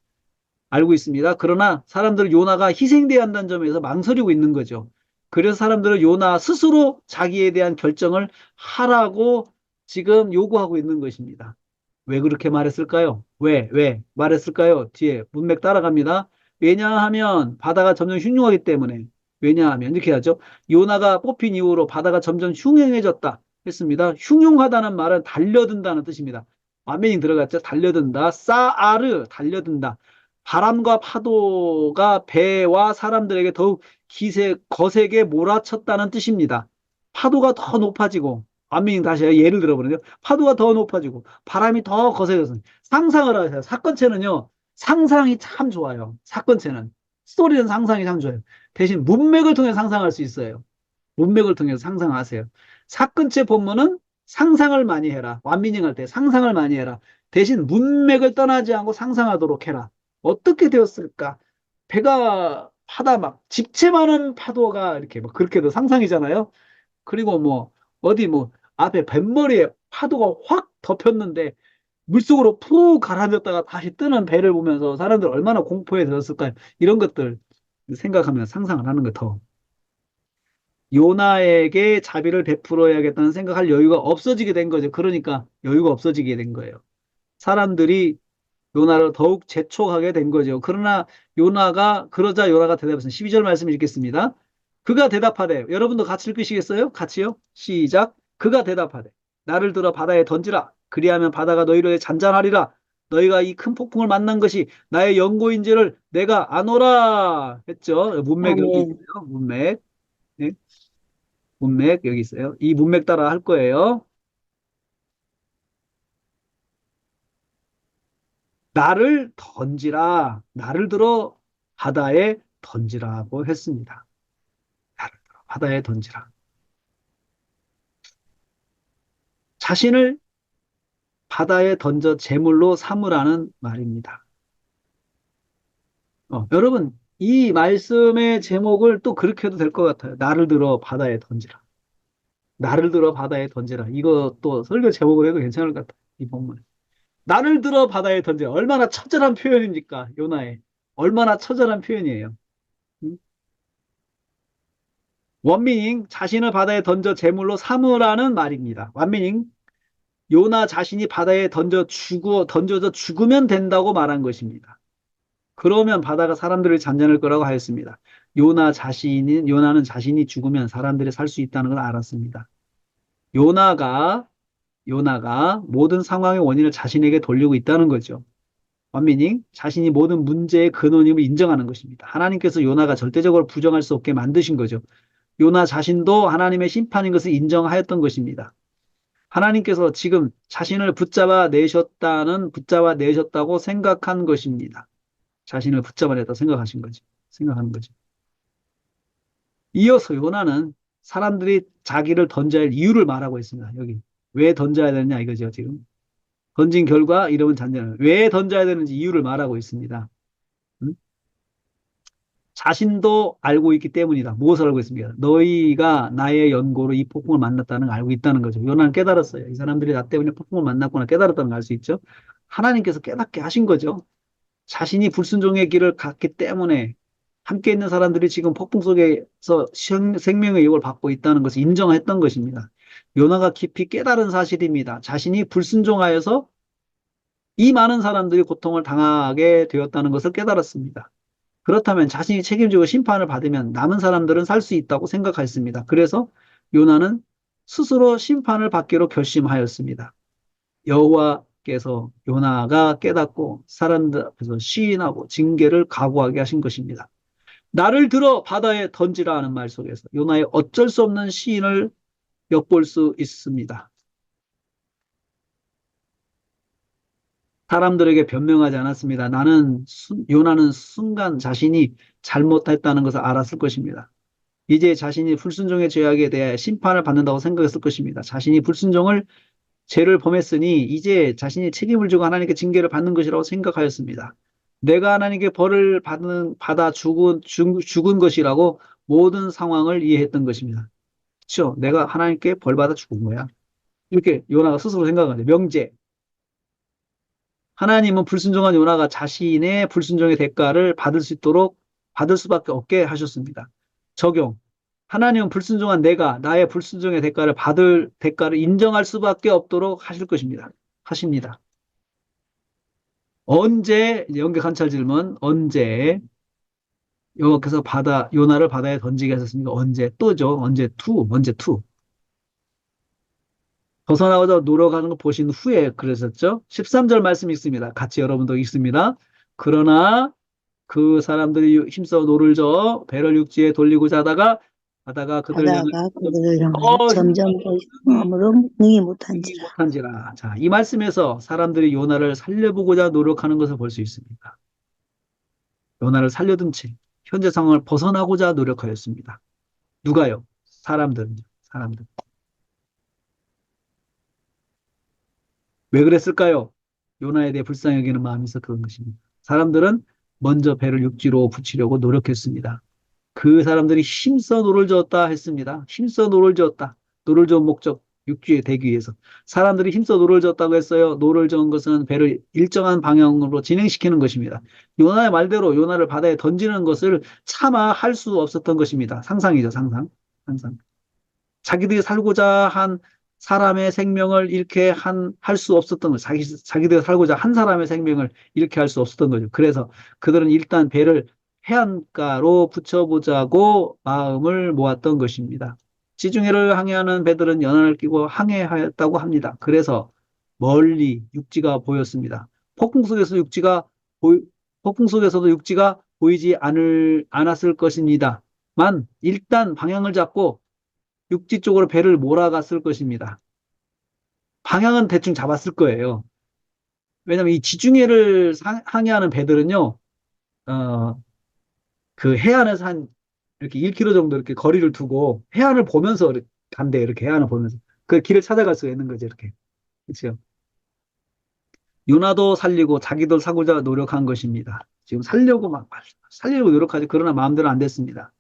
알고 있습니다. 그러나 사람들은 요나가 희생돼야 한다는 점에서 망설이고 있는 거죠. 그래서 사람들은 요나 스스로 자기에 대한 결정을 하라고 지금 요구하고 있는 것입니다. 왜 그렇게 말했을까요? 왜 말했을까요? 뒤에 문맥 따라갑니다. 왜냐하면 바다가 점점 흉흉하기 때문에. 왜냐하면 이렇게 하죠. 요나가 뽑힌 이후로 바다가 점점 흉흉해졌다 했습니다. 흉흉하다는 말은 달려든다는 뜻입니다. 아멘이 들어갔죠. 달려든다. 싸아르 달려든다. 바람과 파도가 배와 사람들에게 더욱 거세게 몰아쳤다는 뜻입니다. 파도가 더 높아지고, 안미닝 다시 예를 들어보는요. 파도가 더 높아지고, 바람이 더 거세져서, 상상을 하세요. 사건체는요, 상상이 참 좋아요. 사건체는. 스토리는 상상이 참 좋아요. 대신 문맥을 통해 상상할 수 있어요. 문맥을 통해서 상상하세요. 사건체 본문은 상상을 많이 해라. 완미닝 할 때 상상을 많이 해라. 대신 문맥을 떠나지 않고 상상하도록 해라. 어떻게 되었을까? 배가 파다 막 집채 많은 파도가 이렇게 뭐 그렇게도 상상이잖아요. 그리고 뭐 어디 뭐 앞에 뱃머리에 파도가 확 덮였는데 물속으로 푹 가라앉았다가 다시 뜨는 배를 보면서 사람들 얼마나 공포에 들었을까요? 이런 것들 생각하면 상상을 하는 거 더. 요나에게 자비를 베풀어야겠다는 생각할 여유가 없어지게 된 거죠. 그러니까 여유가 없어지게 된 거예요. 사람들이 요나를 더욱 재촉하게 된 거죠. 그러자 요나가 대답했습니다. 12절 말씀 읽겠습니다. 그가 대답하되, 여러분도 같이 읽으시겠어요? 같이요? 시작. 그가 대답하되, 나를 들어 바다에 던지라. 그리하면 바다가 너희를 잔잔하리라. 너희가 이 큰 폭풍을 만난 것이 나의 연고인지를 내가 아노라. 했죠. 문맥 여기 아멘. 있어요. 문맥. 네? 문맥 여기 있어요. 이 문맥 따라 할 거예요. 나를 던지라. 나를 들어 바다에 던지라고 했습니다. 나를 들어 바다에 던지라. 자신을 바다에 던져 제물로 삼으라는 말입니다. 여러분, 이 말씀의 제목을 또 그렇게 해도 될 것 같아요. 나를 들어 바다에 던지라. 나를 들어 바다에 던지라. 이거 또 설교 제목을 해도 괜찮을 것 같아요. 이 본문. 나를 들어 바다에 던져. 얼마나 처절한 표현입니까? 요나의. 얼마나 처절한 표현이에요. 음? 원미닝, 자신을 바다에 던져 제물로 삼으라는 말입니다. 원미닝, 요나 자신이 바다에 던져져 죽으면 된다고 말한 것입니다. 그러면 바다가 사람들을 잠자을 거라고 하였습니다. 요나는 자신이 죽으면 사람들이 살 수 있다는 걸 알았습니다. 요나가, 요나가 모든 상황의 원인을 자신에게 돌리고 있다는 거죠. 원미닝, 자신이 모든 문제의 근원임을 인정하는 것입니다. 하나님께서 요나가 절대적으로 부정할 수 없게 만드신 거죠. 요나 자신도 하나님의 심판인 것을 인정하였던 것입니다. 하나님께서 지금 자신을 붙잡아 내셨다고 생각한 것입니다. 자신을 붙잡아냈다 생각하신 거지. 생각하는 거죠. 이어서 요나는 사람들이 자기를 던져야 할 이유를 말하고 있습니다. 여기. 왜 던져야 되느냐 이거죠, 지금. 던진 결과 이러면 잔재는 왜 던져야 되는지 이유를 말하고 있습니다. 음? 자신도 알고 있기 때문이다. 무엇을 알고 있습니까? 너희가 나의 연고로 이 폭풍을 만났다는 걸 알고 있다는 거죠. 요나는 깨달았어요. 이 사람들이 나 때문에 폭풍을 만났구나 깨달았다는 걸 알 수 있죠. 하나님께서 깨닫게 하신 거죠. 자신이 불순종의 길을 갔기 때문에 함께 있는 사람들이 지금 폭풍 속에서 생명의 유혹을 받고 있다는 것을 인정했던 것입니다. 요나가 깊이 깨달은 사실입니다. 자신이 불순종하여서 이 많은 사람들이 고통을 당하게 되었다는 것을 깨달았습니다. 그렇다면 자신이 책임지고 심판을 받으면 남은 사람들은 살 수 있다고 생각했습니다. 그래서 요나는 스스로 심판을 받기로 결심하였습니다. 여호와께서 요나가 깨닫고 사람들 앞에서 시인하고 징계를 각오하게 하신 것입니다. 나를 들어 바다에 던지라 하는 말 속에서 요나의 어쩔 수 없는 시인을 엿볼 수 있습니다. 사람들에게 변명하지 않았습니다. 요나는 순간 자신이 잘못했다는 것을 알았을 것입니다. 이제 자신이 불순종의 죄악에 대해 심판을 받는다고 생각했을 것입니다. 자신이 불순종을 죄를 범했으니 이제 자신이 책임을 지고 하나님께 징계를 받는 것이라고 생각하였습니다. 내가 하나님께 벌을 받아 죽은 것이라고 모든 상황을 이해했던 것입니다. 그렇죠? 내가 하나님께 벌 받아 죽은 거야. 이렇게 요나가 스스로 생각하는데 명제. 하나님은 불순종한 요나가 자신의 불순종의 대가를 받을 수밖에 없게 하셨습니다. 적용. 하나님은 불순종한 내가 나의 불순종의 대가를 인정할 수밖에 없도록 하실 것입니다. 하십니다. 언제, 연계 관찰 질문, 언제 여호와께서 요나를 바다에 던지게 하셨습니까? 언제? 또죠. 언제 투. 벗어나고자 노력하는 거 보신 후에 그러셨죠? 13절 말씀 읽습니다. 같이 여러분도 읽습니다. 그러나 그 사람들이 힘써 노를 저어 배를 육지에 돌리고자 하다가 바다가 그들 향해 점점 더 힘으로 능히 못한지라. 못한지라. 자, 이 말씀에서 사람들이 요나를 살려보고자 노력하는 것을 볼 수 있습니다. 요나를 살려둔 채 현재 상황을 벗어나고자 노력하였습니다. 누가요? 사람들. 왜 그랬을까요? 요나에 대해 불쌍히 여기는 마음이 있어 그런 것입니다. 사람들은 먼저 배를 육지로 붙이려고 노력했습니다. 그 사람들이 힘써 노를 저었다 했습니다. 힘써 노를 저었다. 노를 저은 목적, 육지에 대기 위해서. 사람들이 힘써 노를 저었다고 했어요. 노를 저은 것은 배를 일정한 방향으로 진행시키는 것입니다. 요나의 말대로 요나를 바다에 던지는 것을 차마 할 수 없었던 것입니다. 상상이죠, 상상. 자기들이 살고자 한 사람의 생명을 잃게 할 수 없었던 거죠. 자기들이 살고자 한 사람의 생명을 잃게 할 수 없었던 거죠. 그래서 그들은 일단 배를 해안가로 붙여보자고 마음을 모았던 것입니다. 지중해를 항해하는 배들은 연안을 끼고 항해하였다고 합니다. 그래서 멀리 육지가 보였습니다. 폭풍 속에서도 육지가 보이지 않았을 것입니다. 만 일단 방향을 잡고 육지 쪽으로 배를 몰아갔을 것입니다. 방향은 대충 잡았을 거예요. 왜냐하면 이 지중해를 항해하는 배들은요, 그 해안에서 한 이렇게 1km 정도 이렇게 거리를 두고 해안을 보면서 간대요. 이렇게 해안을 보면서. 그 길을 찾아갈 수가 있는 거죠. 이렇게. 그렇죠. 요나도 살리고 자기도 사고자 노력한 것입니다. 지금 살려고 노력하지. 그러나 마음대로 안 됐습니다.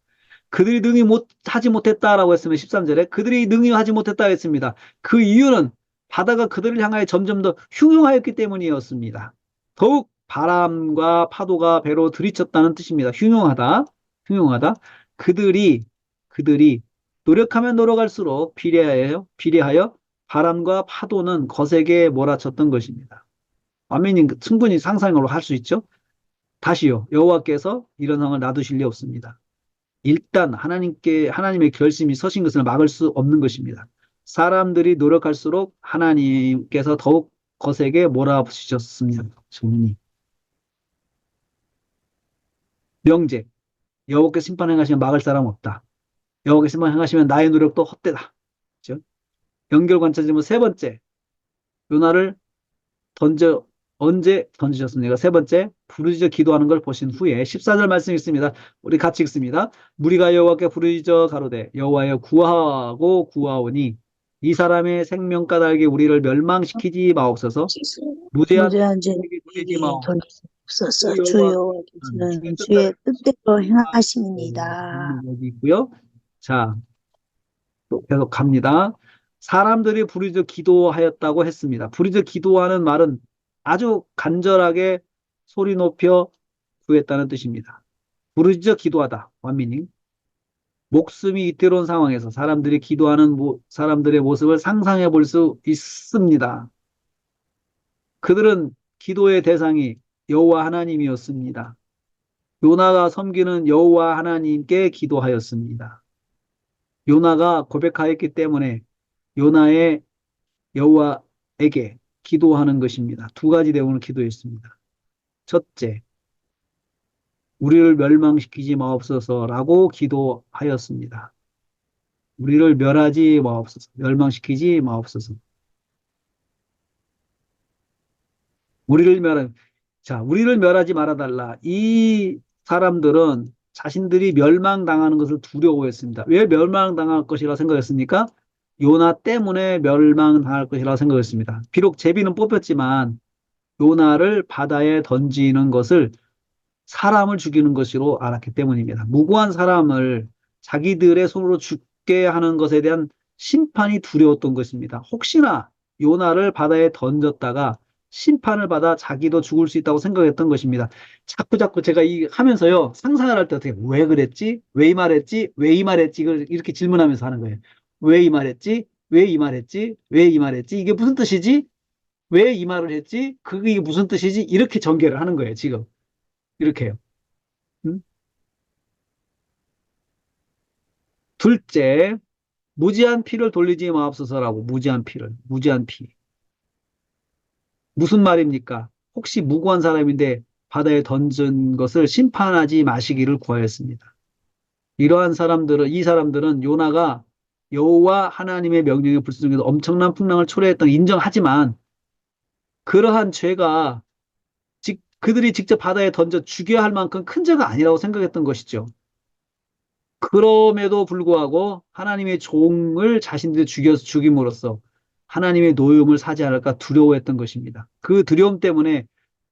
그들이 하지 못했다라고 했으면 13절에 그들이 능히 하지 못했다고 했습니다. 그 이유는 바다가 그들을 향하여 점점 더 흉흉하였기 때문이었습니다. 더욱 바람과 파도가 배로 들이쳤다는 뜻입니다. 흉흉하다, 흉흉하다. 그들이 노력하면 노력할수록 비례하여 바람과 파도는 거세게 몰아쳤던 것입니다. 아멘님 충분히 상상으로 할 수 있죠? 다시요. 여호와께서 이런 상황을 놔두실 리 없습니다. 일단 하나님의 결심이 서신 것을 막을 수 없는 것입니다. 사람들이 노력할수록 하나님께서 더욱 거세게 몰아붙이셨습니다. 주님. 명제. 여호와께 심판 행하시면 막을 사람 없다. 여호와께 심판 행하시면 나의 노력도 헛되다. 그렇죠? 연결관찰점은 세 번째. 요나를 던져 언제 던지셨습니까? 세 번째, 부르짖어 기도하는 걸 보신 후에 14절 말씀이 있습니다. 우리 같이 읽습니다. 무리가 여호와께 부르짖어 가로되 여호와여 구하고 구하오니 이 사람의 생명 까닭에 우리를 멸망시키지 마옵소서. 무죄한 무죄한 자에게 돌리지 죄인에게 마옵소서. 돌리옵소서. 주 주 주의 여호와께서는 뜻대로 주의 뜻대로 있는 행하심이니이다. 여기 있고요. 자, 또 계속 갑니다. 사람들이 부르짖어 기도하였다고 했습니다. 부르짖어 기도하는 말은 아주 간절하게 소리 높여 구했다는 뜻입니다. 부르짖어 기도하다. 원미닝. 목숨이 위태로운 상황에서 사람들이 기도하는 사람들의 모습을 상상해 볼 수 있습니다. 그들은 기도의 대상이 여호와 하나님이었습니다. 요나가 섬기는 여호와 하나님께 기도하였습니다. 요나가 고백하였기 때문에 요나의 여호와에게 기도하는 것입니다. 두 가지 내용을 기도했습니다. 첫째, 우리를 멸망시키지 마옵소서라고 기도하였습니다. 우리를 멸하지 마옵소서, 멸망시키지 마옵소서. 우리를 멸하지 말아달라. 이 사람들은 자신들이 멸망당하는 것을 두려워했습니다. 왜 멸망당할 것이라 생각했습니까? 요나 때문에 멸망당할 것이라 생각했습니다. 비록 제비는 뽑혔지만 요나를 바다에 던지는 것을 사람을 죽이는 것으로 알았기 때문입니다. 무고한 사람을 자기들의 손으로 죽게 하는 것에 대한 심판이 두려웠던 것입니다. 혹시나 요나를 바다에 던졌다가 심판을 받아 자기도 죽을 수 있다고 생각했던 것입니다. 자꾸 제가 하면서요, 상상을 할 때 어떻게, 왜 그랬지? 왜 이 말했지? 왜 이 말했지? 이걸 이렇게 질문하면서 하는 거예요. 왜 이 말했지? 왜 이 말했지? 왜 이 말했지? 이게 무슨 뜻이지? 왜 이 말을 했지? 그게 무슨 뜻이지? 이렇게 전개를 하는 거예요, 지금. 이렇게요. 음? 둘째, 무지한 피를 돌리지 마옵소서라고, 무지한 피. 무슨 말입니까? 혹시 무고한 사람인데 바다에 던진 것을 심판하지 마시기를 구하였습니다. 이 사람들은 요나가 여호와 하나님의 명령에 불순종해서 엄청난 풍랑을 초래했던 인정하지만 그러한 죄가 그들이 직접 바다에 던져 죽여야 할 만큼 큰 죄가 아니라고 생각했던 것이죠. 그럼에도 불구하고 하나님의 종을 자신들이 죽여서 죽임으로써 하나님의 노임을 사지 않을까 두려워했던 것입니다. 그 두려움 때문에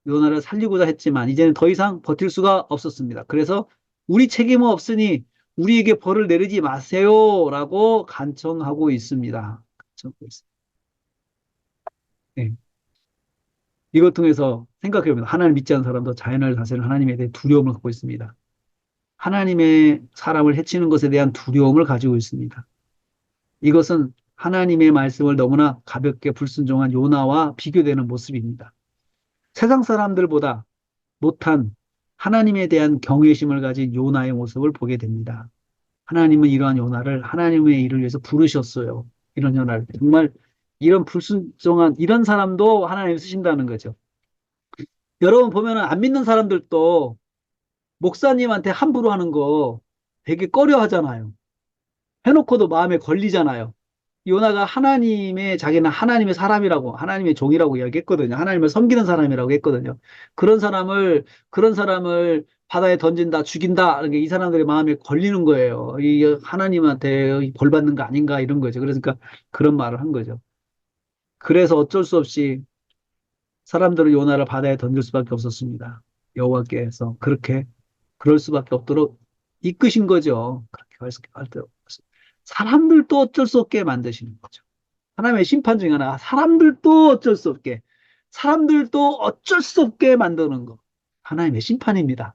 요나를 살리고자 했지만 이제는 더 이상 버틸 수가 없었습니다. 그래서 우리 책임은 없으니 우리에게 벌을 내리지 마세요라고 간청하고 있습니다. 네. 이것 통해서 생각해보면 하나님 믿지 않는 사람도 자연을 다스리는 하나님에 대해 두려움을 갖고 있습니다. 하나님의 사람을 해치는 것에 대한 두려움을 가지고 있습니다. 이것은 하나님의 말씀을 너무나 가볍게 불순종한 요나와 비교되는 모습입니다. 세상 사람들보다 못한 하나님에 대한 경외심을 가진 요나의 모습을 보게 됩니다. 하나님은 이러한 요나를 하나님의 일을 위해서 부르셨어요. 이런 요나를. 정말 이런 불순종한 이런 사람도 하나님 쓰신다는 거죠. 여러분 보면은 안 믿는 사람들도 목사님한테 함부로 하는 거 되게 꺼려 하잖아요. 해놓고도 마음에 걸리잖아요. 요나가 자기는 하나님의 사람이라고, 하나님의 종이라고 이야기했거든요. 하나님을 섬기는 사람이라고 했거든요. 그런 사람을 바다에 던진다, 죽인다, 이렇게 이 사람들의 마음에 걸리는 거예요. 이 하나님한테 벌 받는 거 아닌가, 이런 거죠. 그러니까 그런 말을 한 거죠. 그래서 어쩔 수 없이 사람들은 요나를 바다에 던질 수밖에 없었습니다. 여호와께서 그럴 수밖에 없도록 이끄신 거죠. 그렇게 할 때. 사람들도 어쩔 수 없게 만드시는 거죠. 하나님의 심판 중에 하나. 사람들도 어쩔 수 없게 만드는 거. 하나님의 심판입니다.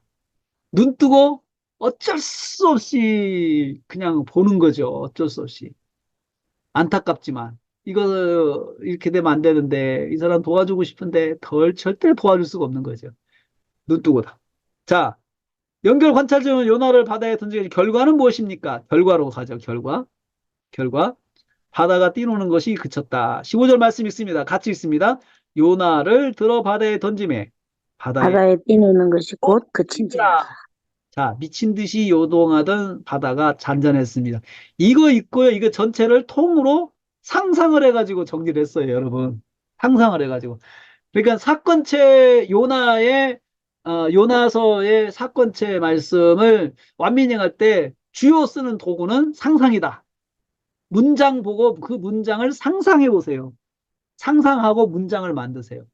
눈 뜨고 어쩔 수 없이 그냥 보는 거죠. 어쩔 수 없이. 안타깝지만. 이거 이렇게 되면 안 되는데 이 사람 도와주고 싶은데 절대 도와줄 수가 없는 거죠. 눈 뜨고 다. 자, 연결 관찰 중 요나를 바다에 던지기 결과는 무엇입니까? 결과로 가죠. 결과. 바다가 뛰노는 것이 그쳤다. 15절 말씀 있습니다. 같이 있습니다. 요나를 들어 바다에 던지매 바다에 바다에 뛰노는 것이 곧 그친지라. 자, 미친 듯이 요동하던 바다가 잔잔했습니다. 이거 있고요. 이거 전체를 통으로 상상을 해가지고 정리를 했어요, 여러분. 상상을 해가지고. 그러니까 사건체 요나서의 사건체 말씀을 완민행할 때 주요 쓰는 도구는 상상이다. 문장 보고 그 문장을 상상해 보세요. 상상하고 문장을 만드세요.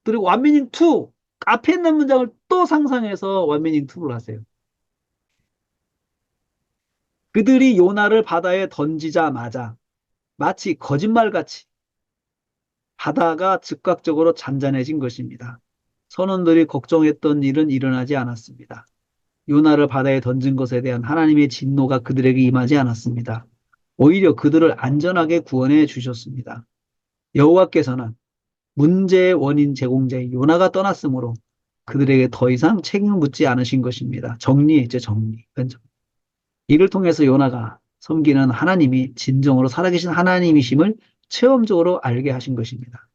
그리고 완미닝 2 앞에 있는 문장을 또 상상해서 완미닝 2를 하세요. 그들이 요나를 바다에 던지자마자 마치 거짓말같이 바다가 즉각적으로 잔잔해진 것입니다. 선원들이 걱정했던 일은 일어나지 않았습니다. 요나를 바다에 던진 것에 대한 하나님의 진노가 그들에게 임하지 않았습니다. 오히려 그들을 안전하게 구원해 주셨습니다. 여호와께서는 문제의 원인 제공자인 요나가 떠났으므로 그들에게 더 이상 책임을 묻지 않으신 것입니다. 정리했죠, 정리. 이를 통해서 요나가 섬기는 하나님이 진정으로 살아계신 하나님이심을 체험적으로 알게 하신 것입니다.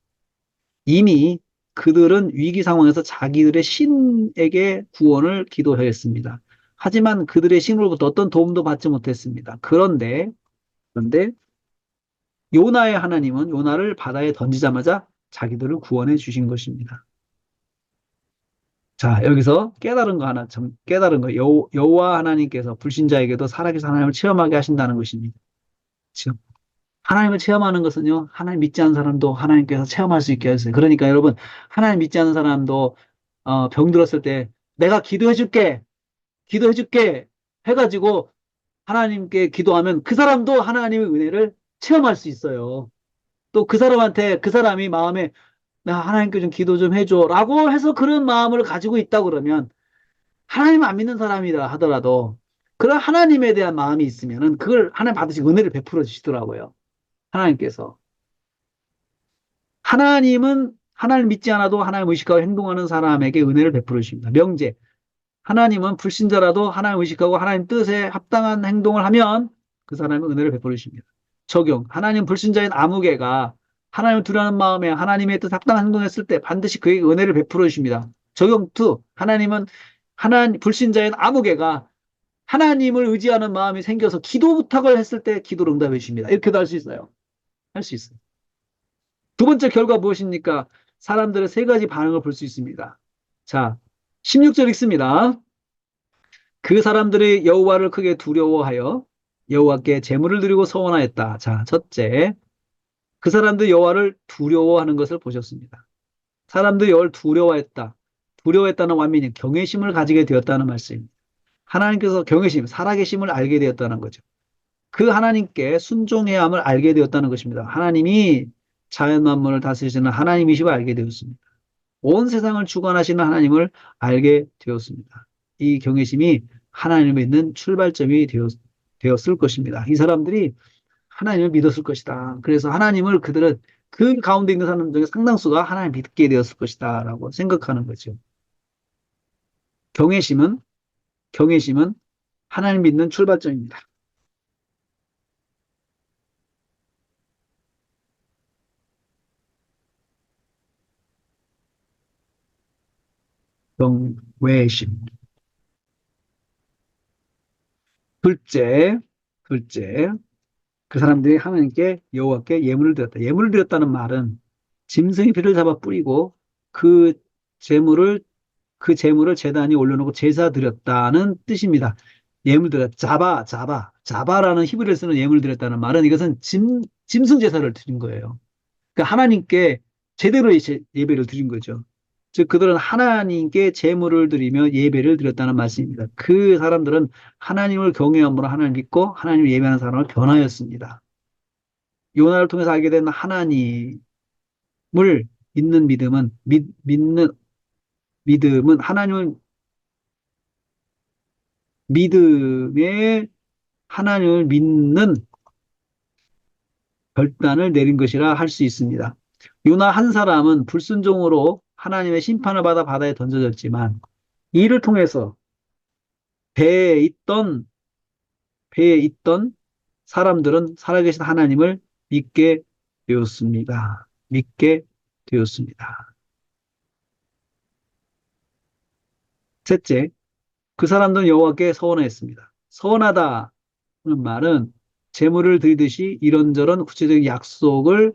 이미 그들은 위기 상황에서 자기들의 신에게 구원을 기도했습니다. 하지만 그들의 신으로부터 어떤 도움도 받지 못했습니다. 그런데 요나의 하나님은 요나를 바다에 던지자마자 자기들을 구원해 주신 것입니다. 자, 여기서 깨달은 거 하나, 깨달은 거. 여호와 하나님께서 불신자에게도 살아계신 하나님을 체험하게 하신다는 것입니다. 지금 하나님을 체험하는 것은요, 하나님 믿지 않는 사람도 하나님께서 체험할 수 있게 하셨어요. 그러니까 여러분, 하나님 믿지 않는 사람도 병 들었을 때 내가 기도해줄게 해가지고 하나님께 기도하면 그 사람도 하나님의 은혜를 체험할 수 있어요. 또 그 사람한테 그 사람이 마음에 나 하나님께 좀 기도 좀 해줘 라고 해서 그런 마음을 가지고 있다 그러면 하나님 안 믿는 사람이라 하더라도 그런 하나님에 대한 마음이 있으면은 그걸 하나님 받으시고 은혜를 베풀어 주시더라고요. 하나님께서. 하나님은 하나님 믿지 않아도 하나님 의식하고 행동하는 사람에게 은혜를 베풀어 주십니다. 명제. 하나님은 불신자라도 하나님 의식하고 하나님 뜻에 합당한 행동을 하면 그 사람은 은혜를 베풀어 주십니다. 적용. 하나님 불신자인 아무개가 하나님을 두려워하는 마음에 하나님의 뜻 합당한 행동했을 때 반드시 그에게 은혜를 베풀어 주십니다. 적용 2. 하나님은 불신자인 아무개가 하나님을 의지하는 마음이 생겨서 기도 부탁을 했을 때 기도를 응답해 주십니다. 이렇게도 할 수 있어요. 할 수 있어요. 두 번째 결과 무엇입니까? 사람들의 세 가지 반응을 볼 수 있습니다. 자, 16절 읽습니다. 그 사람들이 여호와를 크게 두려워하여 여호와께 제물을 드리고 서원하였다. 자, 첫째, 그 사람들이 여호와를 두려워하는 것을 보셨습니다. 사람들이 여호와를 두려워했다. 두려워했다는 완미는 경외심을 가지게 되었다는 말씀입니다. 하나님께서 경외심, 살아계심을 알게 되었다는 거죠. 그 하나님께 순종해야 함을 알게 되었다는 것입니다. 하나님이 자연 만물을 다스리시는 하나님이심을 알게 되었습니다. 온 세상을 주관하시는 하나님을 알게 되었습니다. 이 경외심이 하나님을 믿는 출발점이 되었을 것입니다. 이 사람들이 하나님을 믿었을 것이다. 그래서 하나님을 그들은 그 가운데 있는 사람 중에 상당수가 하나님을 믿게 되었을 것이다. 라고 생각하는 거죠. 경외심은 하나님 믿는 출발점입니다. 경외심. 둘째, 그 사람들이 하나님께 여호와께 예물을 드렸다. 예물을 드렸다는 말은 짐승의 피를 잡아 뿌리고 그 제물을 제단에 올려놓고 제사 드렸다는 뜻입니다. 예물 드렸다. 자바라는 히브리어를 쓰는 예물 드렸다는 말은 이것은 짐승 제사를 드린 거예요. 그러니까 하나님께 제대로 예배를 드린 거죠. 즉 그들은 하나님께 제물을 드리며 예배를 드렸다는 말씀입니다. 그 사람들은 하나님을 경외함으로 하나님을 믿고 하나님을 예배하는 사람을 변하였습니다. 요나를 통해서 알게 된 하나님을 믿는 믿음은 하나님을 믿음에 하나님을 믿는 결단을 내린 것이라 할 수 있습니다. 요나 한 사람은 불순종으로 하나님의 심판을 받아 바다에 던져졌지만 이를 통해서 배에 있던 배에 있던 사람들은 살아계신 하나님을 믿게 되었습니다. 믿게 되었습니다. 셋째, 그 사람들은 여호와께 서원했습니다. 서원하다는 말은 재물을 드리듯이 이런저런 구체적인 약속을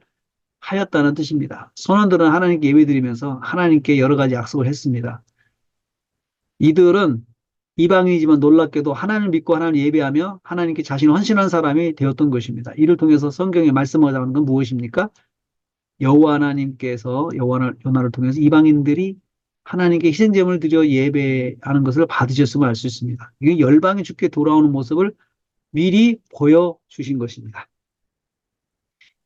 하였다는 뜻입니다. 선원들은 하나님께 예배드리면서 하나님께 여러 가지 약속을 했습니다. 이들은 이방인이지만 놀랍게도 하나님을 믿고 하나님을 예배하며 하나님께 자신을 헌신한 사람이 되었던 것입니다. 이를 통해서 성경에 말씀하자는 건 무엇입니까? 여호와 하나님께서 요나를 통해서 이방인들이 하나님께 희생제물을 드려 예배하는 것을 받으셨음을 알 수 있습니다. 이게 열방이 주께 돌아오는 모습을 미리 보여주신 것입니다.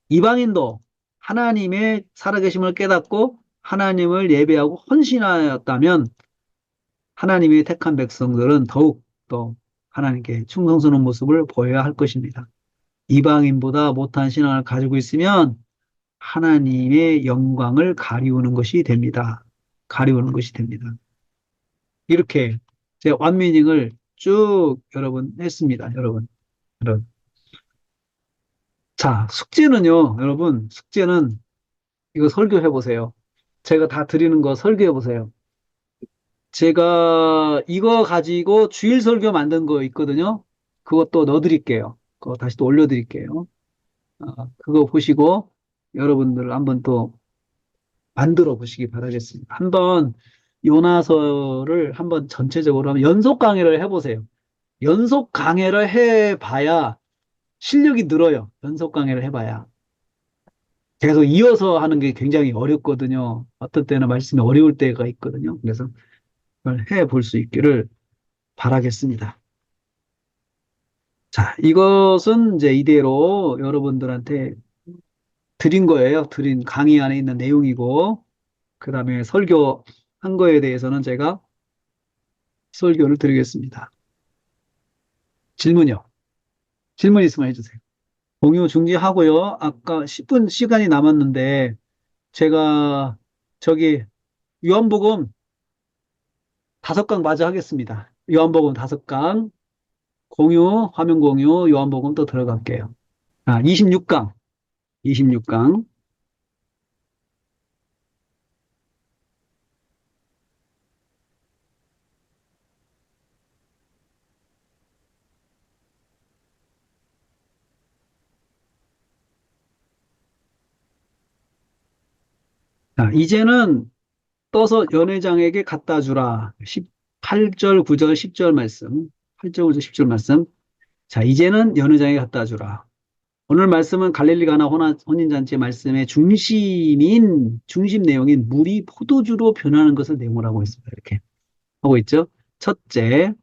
이방인도 하나님의 살아계심을 깨닫고 하나님을 예배하고 헌신하였다면 하나님의 택한 백성들은 더욱 더 하나님께 충성스러운 모습을 보여야 할 것입니다. 이방인보다 못한 신앙을 가지고 있으면 하나님의 영광을 가리우는 것이 됩니다. 가리우는 것이 됩니다. 이렇게 제가 완미닝을 쭉 여러분 했습니다. 여러분. 자, 숙제는요, 여러분, 숙제는 이거 설교해 보세요. 제가 다 드리는 거 설교해 보세요. 제가 이거 가지고 주일 설교 만든 거 있거든요. 그것도 넣어드릴게요. 그거 다시 또 올려드릴게요. 그거 보시고 여러분들 한번 또 만들어 보시기 바라겠습니다. 한번 요나서를 한번 전체적으로 한번 연속 강의를 해보세요. 연속 강의를 해봐야 실력이 늘어요. 연속 강의를 해봐야. 계속 이어서 하는 게 굉장히 어렵거든요. 어떤 때는 말씀이 어려울 때가 있거든요. 그래서 그걸 해볼 수 있기를 바라겠습니다. 자, 이것은 이제 이대로 여러분들한테 드린 거예요. 드린 강의 안에 있는 내용이고, 그 다음에 설교한 거에 대해서는 제가 설교를 드리겠습니다. 질문이요. 질문 있으면 해주세요. 공유 중지하고요. 아까 10분 시간이 남았는데, 제가 저기 요한복음 5강 마저 하겠습니다. 요한복음 5강, 화면 공유, 요한복음 또 들어갈게요. 26강, 26강. 자, 이제는 떠서 연회장에게 갖다 주라. 8절, 9절, 10절 말씀. 8절, 9절, 10절 말씀. 자, 이제는 연회장에 갖다 주라. 오늘 말씀은 갈릴리 가나 혼인잔치 말씀의 중심 내용인 물이 포도주로 변하는 것을 내용을 하고 있습니다. 이렇게 하고 있죠. 첫째,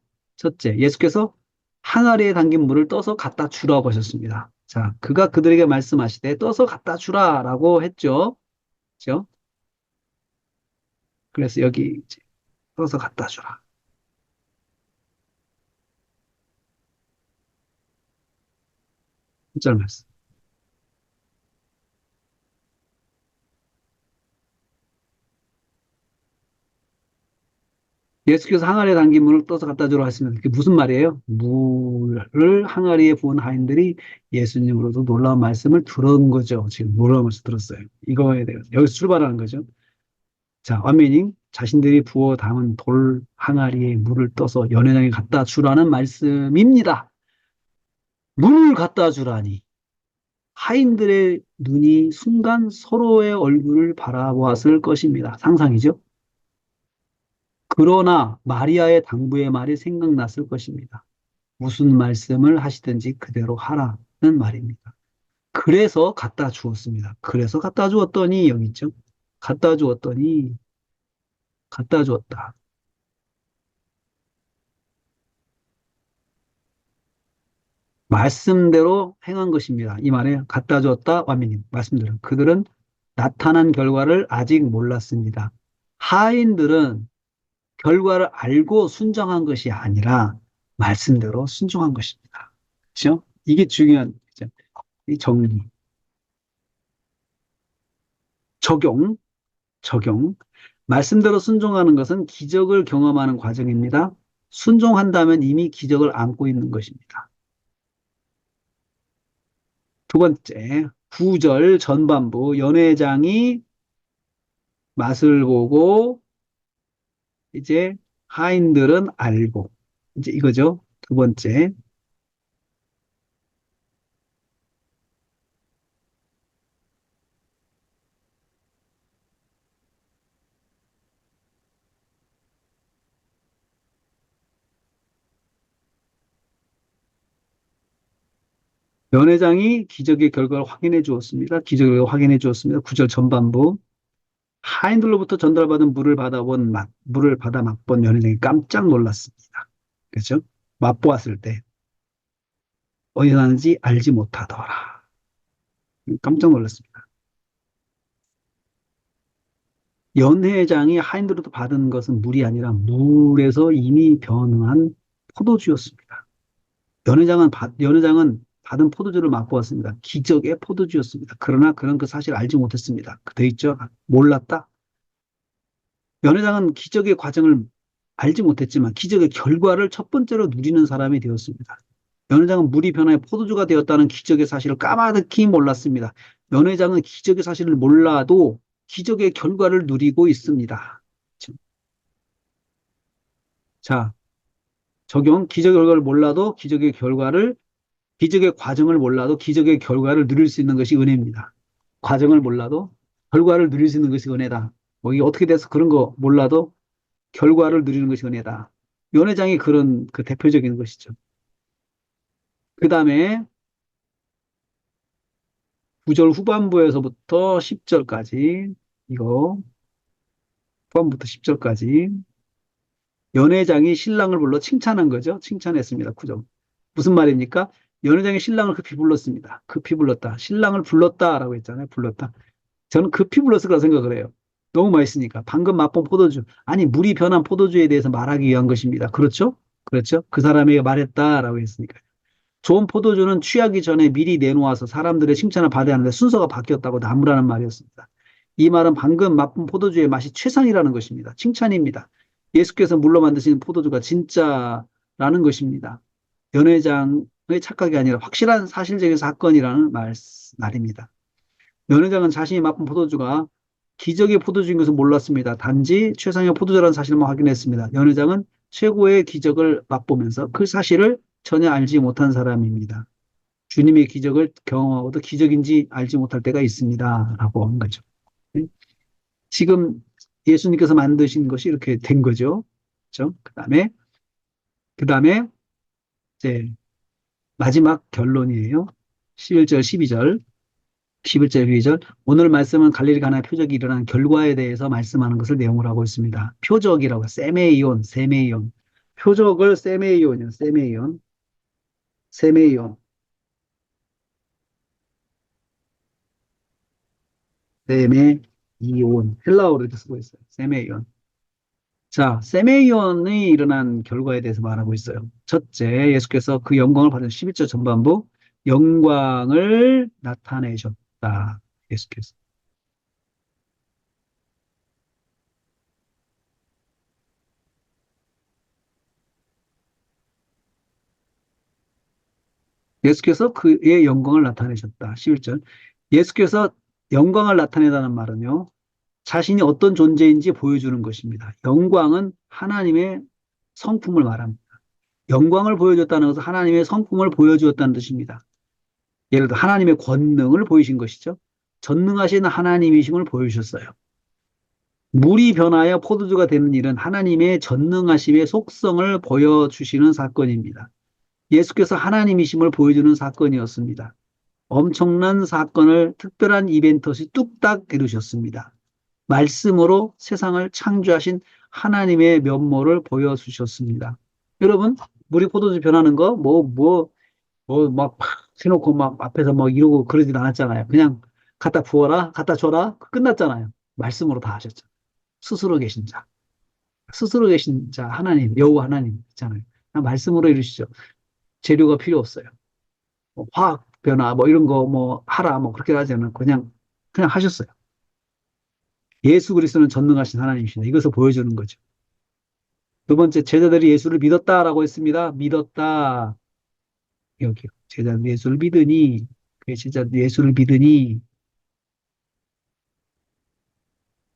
예수께서 항아리에 담긴 물을 떠서 갖다 주라고 하셨습니다. 자, 그가 그들에게 말씀하시되 떠서 갖다 주라라고 했죠. 그렇죠? 그래서 여기 이제 떠서 갖다 주라. 1절 말씀. 예수께서 항아리에 담긴 물을 떠서 갖다 주라 하시면 그게 무슨 말이에요? 물을 항아리에 부은 하인들이 예수님으로도 놀라운 말씀을 들은 거죠. 지금 놀라운 말씀 들었어요. 이거에 대해서 여기서 출발하는 거죠. 자, 완미닝 자신들이 부어 담은 돌 항아리에 물을 떠서 연회장에 갖다 주라는 말씀입니다. 물을 갖다 주라니. 하인들의 눈이 순간 서로의 얼굴을 바라보았을 것입니다. 상상이죠? 그러나 마리아의 당부의 말이 생각났을 것입니다. 무슨 말씀을 하시든지 그대로 하라는 말입니다. 그래서 갖다 주었습니다. 그래서 갖다 주었더니 여기 있죠. 갖다 주었더니 갖다 주었다. 말씀대로 행한 것입니다. 이 말에 갖다 주었다 완민님 말씀대로 그들은 나타난 결과를 아직 몰랐습니다. 하인들은 결과를 알고 순종한 것이 아니라 말씀대로 순종한 것입니다. 그렇죠? 이게 중요한 거죠. 이 정리, 적용, 적용. 말씀대로 순종하는 것은 기적을 경험하는 과정입니다. 순종한다면 이미 기적을 안고 있는 것입니다. 두 번째, 구절 전반부 연회장이 맛을 보고 이제 하인들은 알고 이제 이거죠. 두 번째, 연회장이 기적의 결과를 확인해 주었습니다. 기적의 결과를 확인해 주었습니다. 구절 전반부 하인들로부터 전달받은 물을 받아 맛본 연회장이 깜짝 놀랐습니다. 그렇죠? 맛보았을 때 어디서 나는지 알지 못하더라. 깜짝 놀랐습니다. 연회장이 하인들로부터 받은 것은 물이 아니라 물에서 이미 변한 포도주였습니다. 연회장은 받은 포도주를 맛보았습니다. 기적의 포도주였습니다. 그러나 그는 그 사실을 알지 못했습니다. 돼 있죠? 몰랐다. 연회장은 기적의 과정을 알지 못했지만 기적의 결과를 첫 번째로 누리는 사람이 되었습니다. 연회장은 물이 변하여 포도주가 되었다는 기적의 사실을 까마득히 몰랐습니다. 연회장은 기적의 사실을 몰라도 기적의 결과를 누리고 있습니다. 자, 적용. 기적의 결과를 몰라도 기적의 과정을 몰라도 기적의 결과를 누릴 수 있는 것이 은혜입니다. 과정을 몰라도 결과를 누릴 수 있는 것이 은혜다. 뭐 이게 어떻게 돼서 그런 거 몰라도 결과를 누리는 것이 은혜다. 연회장이 그런 그 대표적인 것이죠. 그 다음에 9절 후반부에서부터 10절까지 이거 후반부터 10절까지 연회장이 신랑을 불러 칭찬한 거죠. 칭찬했습니다. 9절. 무슨 말입니까? 연회장이 신랑을 급히 불렀습니다. 급히 불렀다. 신랑을 불렀다라고 했잖아요. 불렀다. 저는 급히 불렀을 거라 생각을 해요. 너무 맛있으니까. 방금 맛본 포도주. 아니, 물이 변한 포도주에 대해서 말하기 위한 것입니다. 그렇죠? 그렇죠? 그 사람에게 말했다라고 했으니까. 좋은 포도주는 취하기 전에 미리 내놓아서 사람들의 칭찬을 받아야 하는데 순서가 바뀌었다고 나무라는 말이었습니다. 이 말은 방금 맛본 포도주의 맛이 최상이라는 것입니다. 칭찬입니다. 예수께서 물로 만드신 포도주가 진짜라는 것입니다. 연회장의 착각이 아니라 확실한 사실적인 사건이라는 말입니다. 연회장은 자신이 맛본 포도주가 기적의 포도주인 것을 몰랐습니다. 단지 최상의 포도주라는 사실만 확인했습니다. 연회장은 최고의 기적을 맛보면서 그 사실을 전혀 알지 못한 사람입니다. 주님의 기적을 경험하고도 기적인지 알지 못할 때가 있습니다. 라고 한 거죠. 지금 예수님께서 만드신 것이 이렇게 된 거죠. 그렇죠? 그 다음에 이제 마지막 결론이에요. 11절, 12절. 11절, 12절. 오늘 말씀은 갈릴리 가나의 표적이 일어난 결과에 대해서 말씀하는 것을 내용으로 하고 있습니다. 표적이라고 세메이온, 세메이온. 표적을 세메이온이요, 세메이온. 세메이온, 세메이온. 헬라어로 이렇게 쓰고 있어요. 세메이온. 자, 세메이온이 일어난 결과에 대해서 말하고 있어요. 첫째, 예수께서 그 영광을 받은 11절 전반부, 영광을 나타내셨다. 예수께서. 예수께서 그의 영광을 나타내셨다. 11절. 예수께서 영광을 나타내다는 말은요, 자신이 어떤 존재인지 보여주는 것입니다. 영광은 하나님의 성품을 말합니다. 영광을 보여줬다는 것은 하나님의 성품을 보여주었다는 뜻입니다. 예를 들어 하나님의 권능을 보이신 것이죠. 전능하신 하나님이심을 보여주셨어요. 물이 변하여 포도주가 되는 일은 하나님의 전능하심의 속성을 보여주시는 사건입니다. 예수께서 하나님이심을 보여주는 사건이었습니다. 엄청난 사건을 특별한 이벤트시 뚝딱 이루셨습니다. 말씀으로 세상을 창조하신 하나님의 면모를 보여주셨습니다. 여러분, 물이 포도주 변하는 거, 뭐 막 해놓고 막 앞에서 막 이러고 그러진 않았잖아요. 그냥 갖다 부어라, 갖다 줘라, 끝났잖아요. 말씀으로 다 하셨죠. 스스로 계신 자. 스스로 계신 자, 하나님, 여호와 하나님 있잖아요. 그냥 말씀으로 이루시죠. 재료가 필요 없어요. 뭐 화학 변화, 뭐 이런 거 뭐 하라, 뭐 그렇게 하지 않고 그냥 하셨어요. 예수 그리스도는 전능하신 하나님이시다. 이것을 보여주는 거죠. 두 번째, 제자들이 예수를 믿었다라고 했습니다. 믿었다. 여기요. 제자들이 예수를 믿으니, 그 제자들이 예수를 믿으니,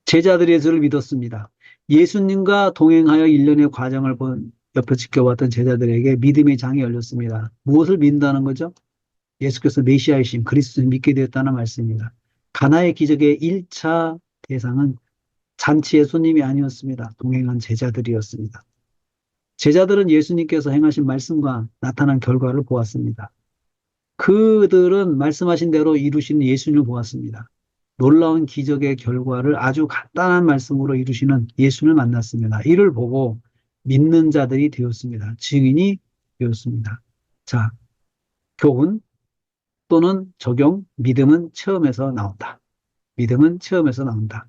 제자들이 예수를 믿었습니다. 예수님과 동행하여 1년의 과정을 옆에 지켜봤던 제자들에게 믿음의 장이 열렸습니다. 무엇을 믿는다는 거죠? 예수께서 메시아이신 그리스도를 믿게 되었다는 말씀입니다. 가나의 기적의 1차 대상은 잔치의 손님이 아니었습니다. 동행한 제자들이었습니다. 제자들은 예수님께서 행하신 말씀과 나타난 결과를 보았습니다. 그들은 말씀하신 대로 이루신 예수님을 보았습니다. 놀라운 기적의 결과를 아주 간단한 말씀으로 이루시는 예수님을 만났습니다. 이를 보고 믿는 자들이 되었습니다. 증인이 되었습니다. 자, 교훈 또는 적용, 믿음은 체험에서 나온다. 믿음은 체험에서 나온다.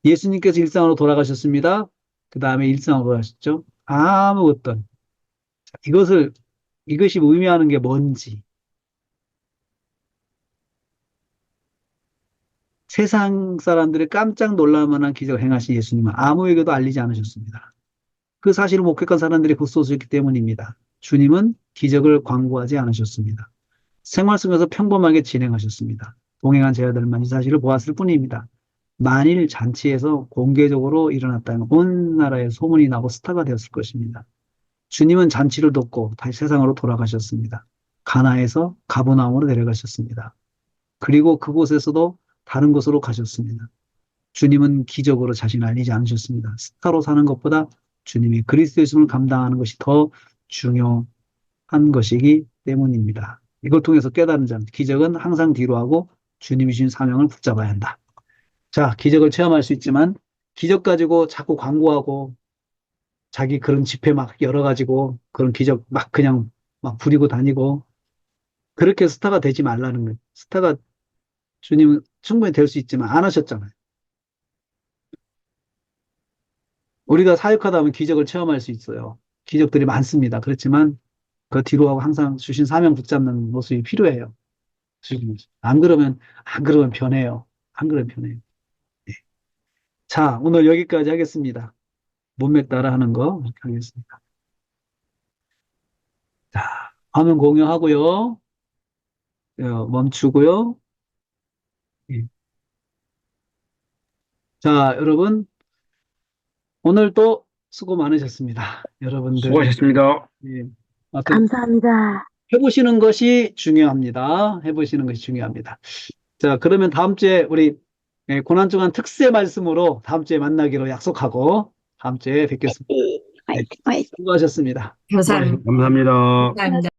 예수님께서 일상으로 돌아가셨습니다. 그 다음에 일상으로 돌아가셨죠. 아무 어떤 이것이 의미하는 게 뭔지 세상 사람들이 깜짝 놀랄 만한 기적을 행하신 예수님은 아무에게도 알리지 않으셨습니다. 그 사실을 목격한 사람들이 극소수였기 때문입니다. 주님은 기적을 광고하지 않으셨습니다. 생활 속에서 평범하게 진행하셨습니다. 동행한 제자들만 이 사실을 보았을 뿐입니다. 만일 잔치에서 공개적으로 일어났다면 온 나라에 소문이 나고 스타가 되었을 것입니다. 주님은 잔치를 돕고 다시 세상으로 돌아가셨습니다. 가나에서 가버나움으로 내려가셨습니다. 그리고 그곳에서도 다른 곳으로 가셨습니다. 주님은 기적으로 자신을 알리지 않으셨습니다. 스타로 사는 것보다 주님이 그리스도의심을 감당하는 것이 더 중요한 것이기 때문입니다. 이걸 통해서 깨달은 점, 기적은 항상 뒤로 하고 주님이 주신 사명을 붙잡아야 한다. 자, 기적을 체험할 수 있지만 기적 가지고 자꾸 광고하고 자기 그런 집회 막 열어가지고 그런 기적 막 그냥 막 부리고 다니고 그렇게 스타가 되지 말라는 거예요. 스타가 주님은 충분히 될 수 있지만 안 하셨잖아요. 우리가 사역하다 보면 기적을 체험할 수 있어요. 기적들이 많습니다. 그렇지만 그 뒤로 하고 항상 주신 사명 붙잡는 모습이 필요해요. 안 그러면 변해요. 안 그러면 변해요. 네. 자, 오늘 여기까지 하겠습니다. 문맥 따라 하는 거 이렇게 하겠습니다. 자, 화면 공유하고요. 멈추고요. 예. 자, 여러분, 오늘도 수고 많으셨습니다. 여러분들, 수고하셨습니다. 예, 어떤 감사합니다. 해보시는 것이 중요합니다. 해보시는 것이 중요합니다. 자, 그러면 다음 주에 우리 고난주간 특세 말씀으로 다음 주에 만나기로 약속하고 다음 주에 뵙겠습니다. 네, 화이팅, 화이팅. 수고하셨습니다. 감사합니다. 감사합니다. 감사합니다.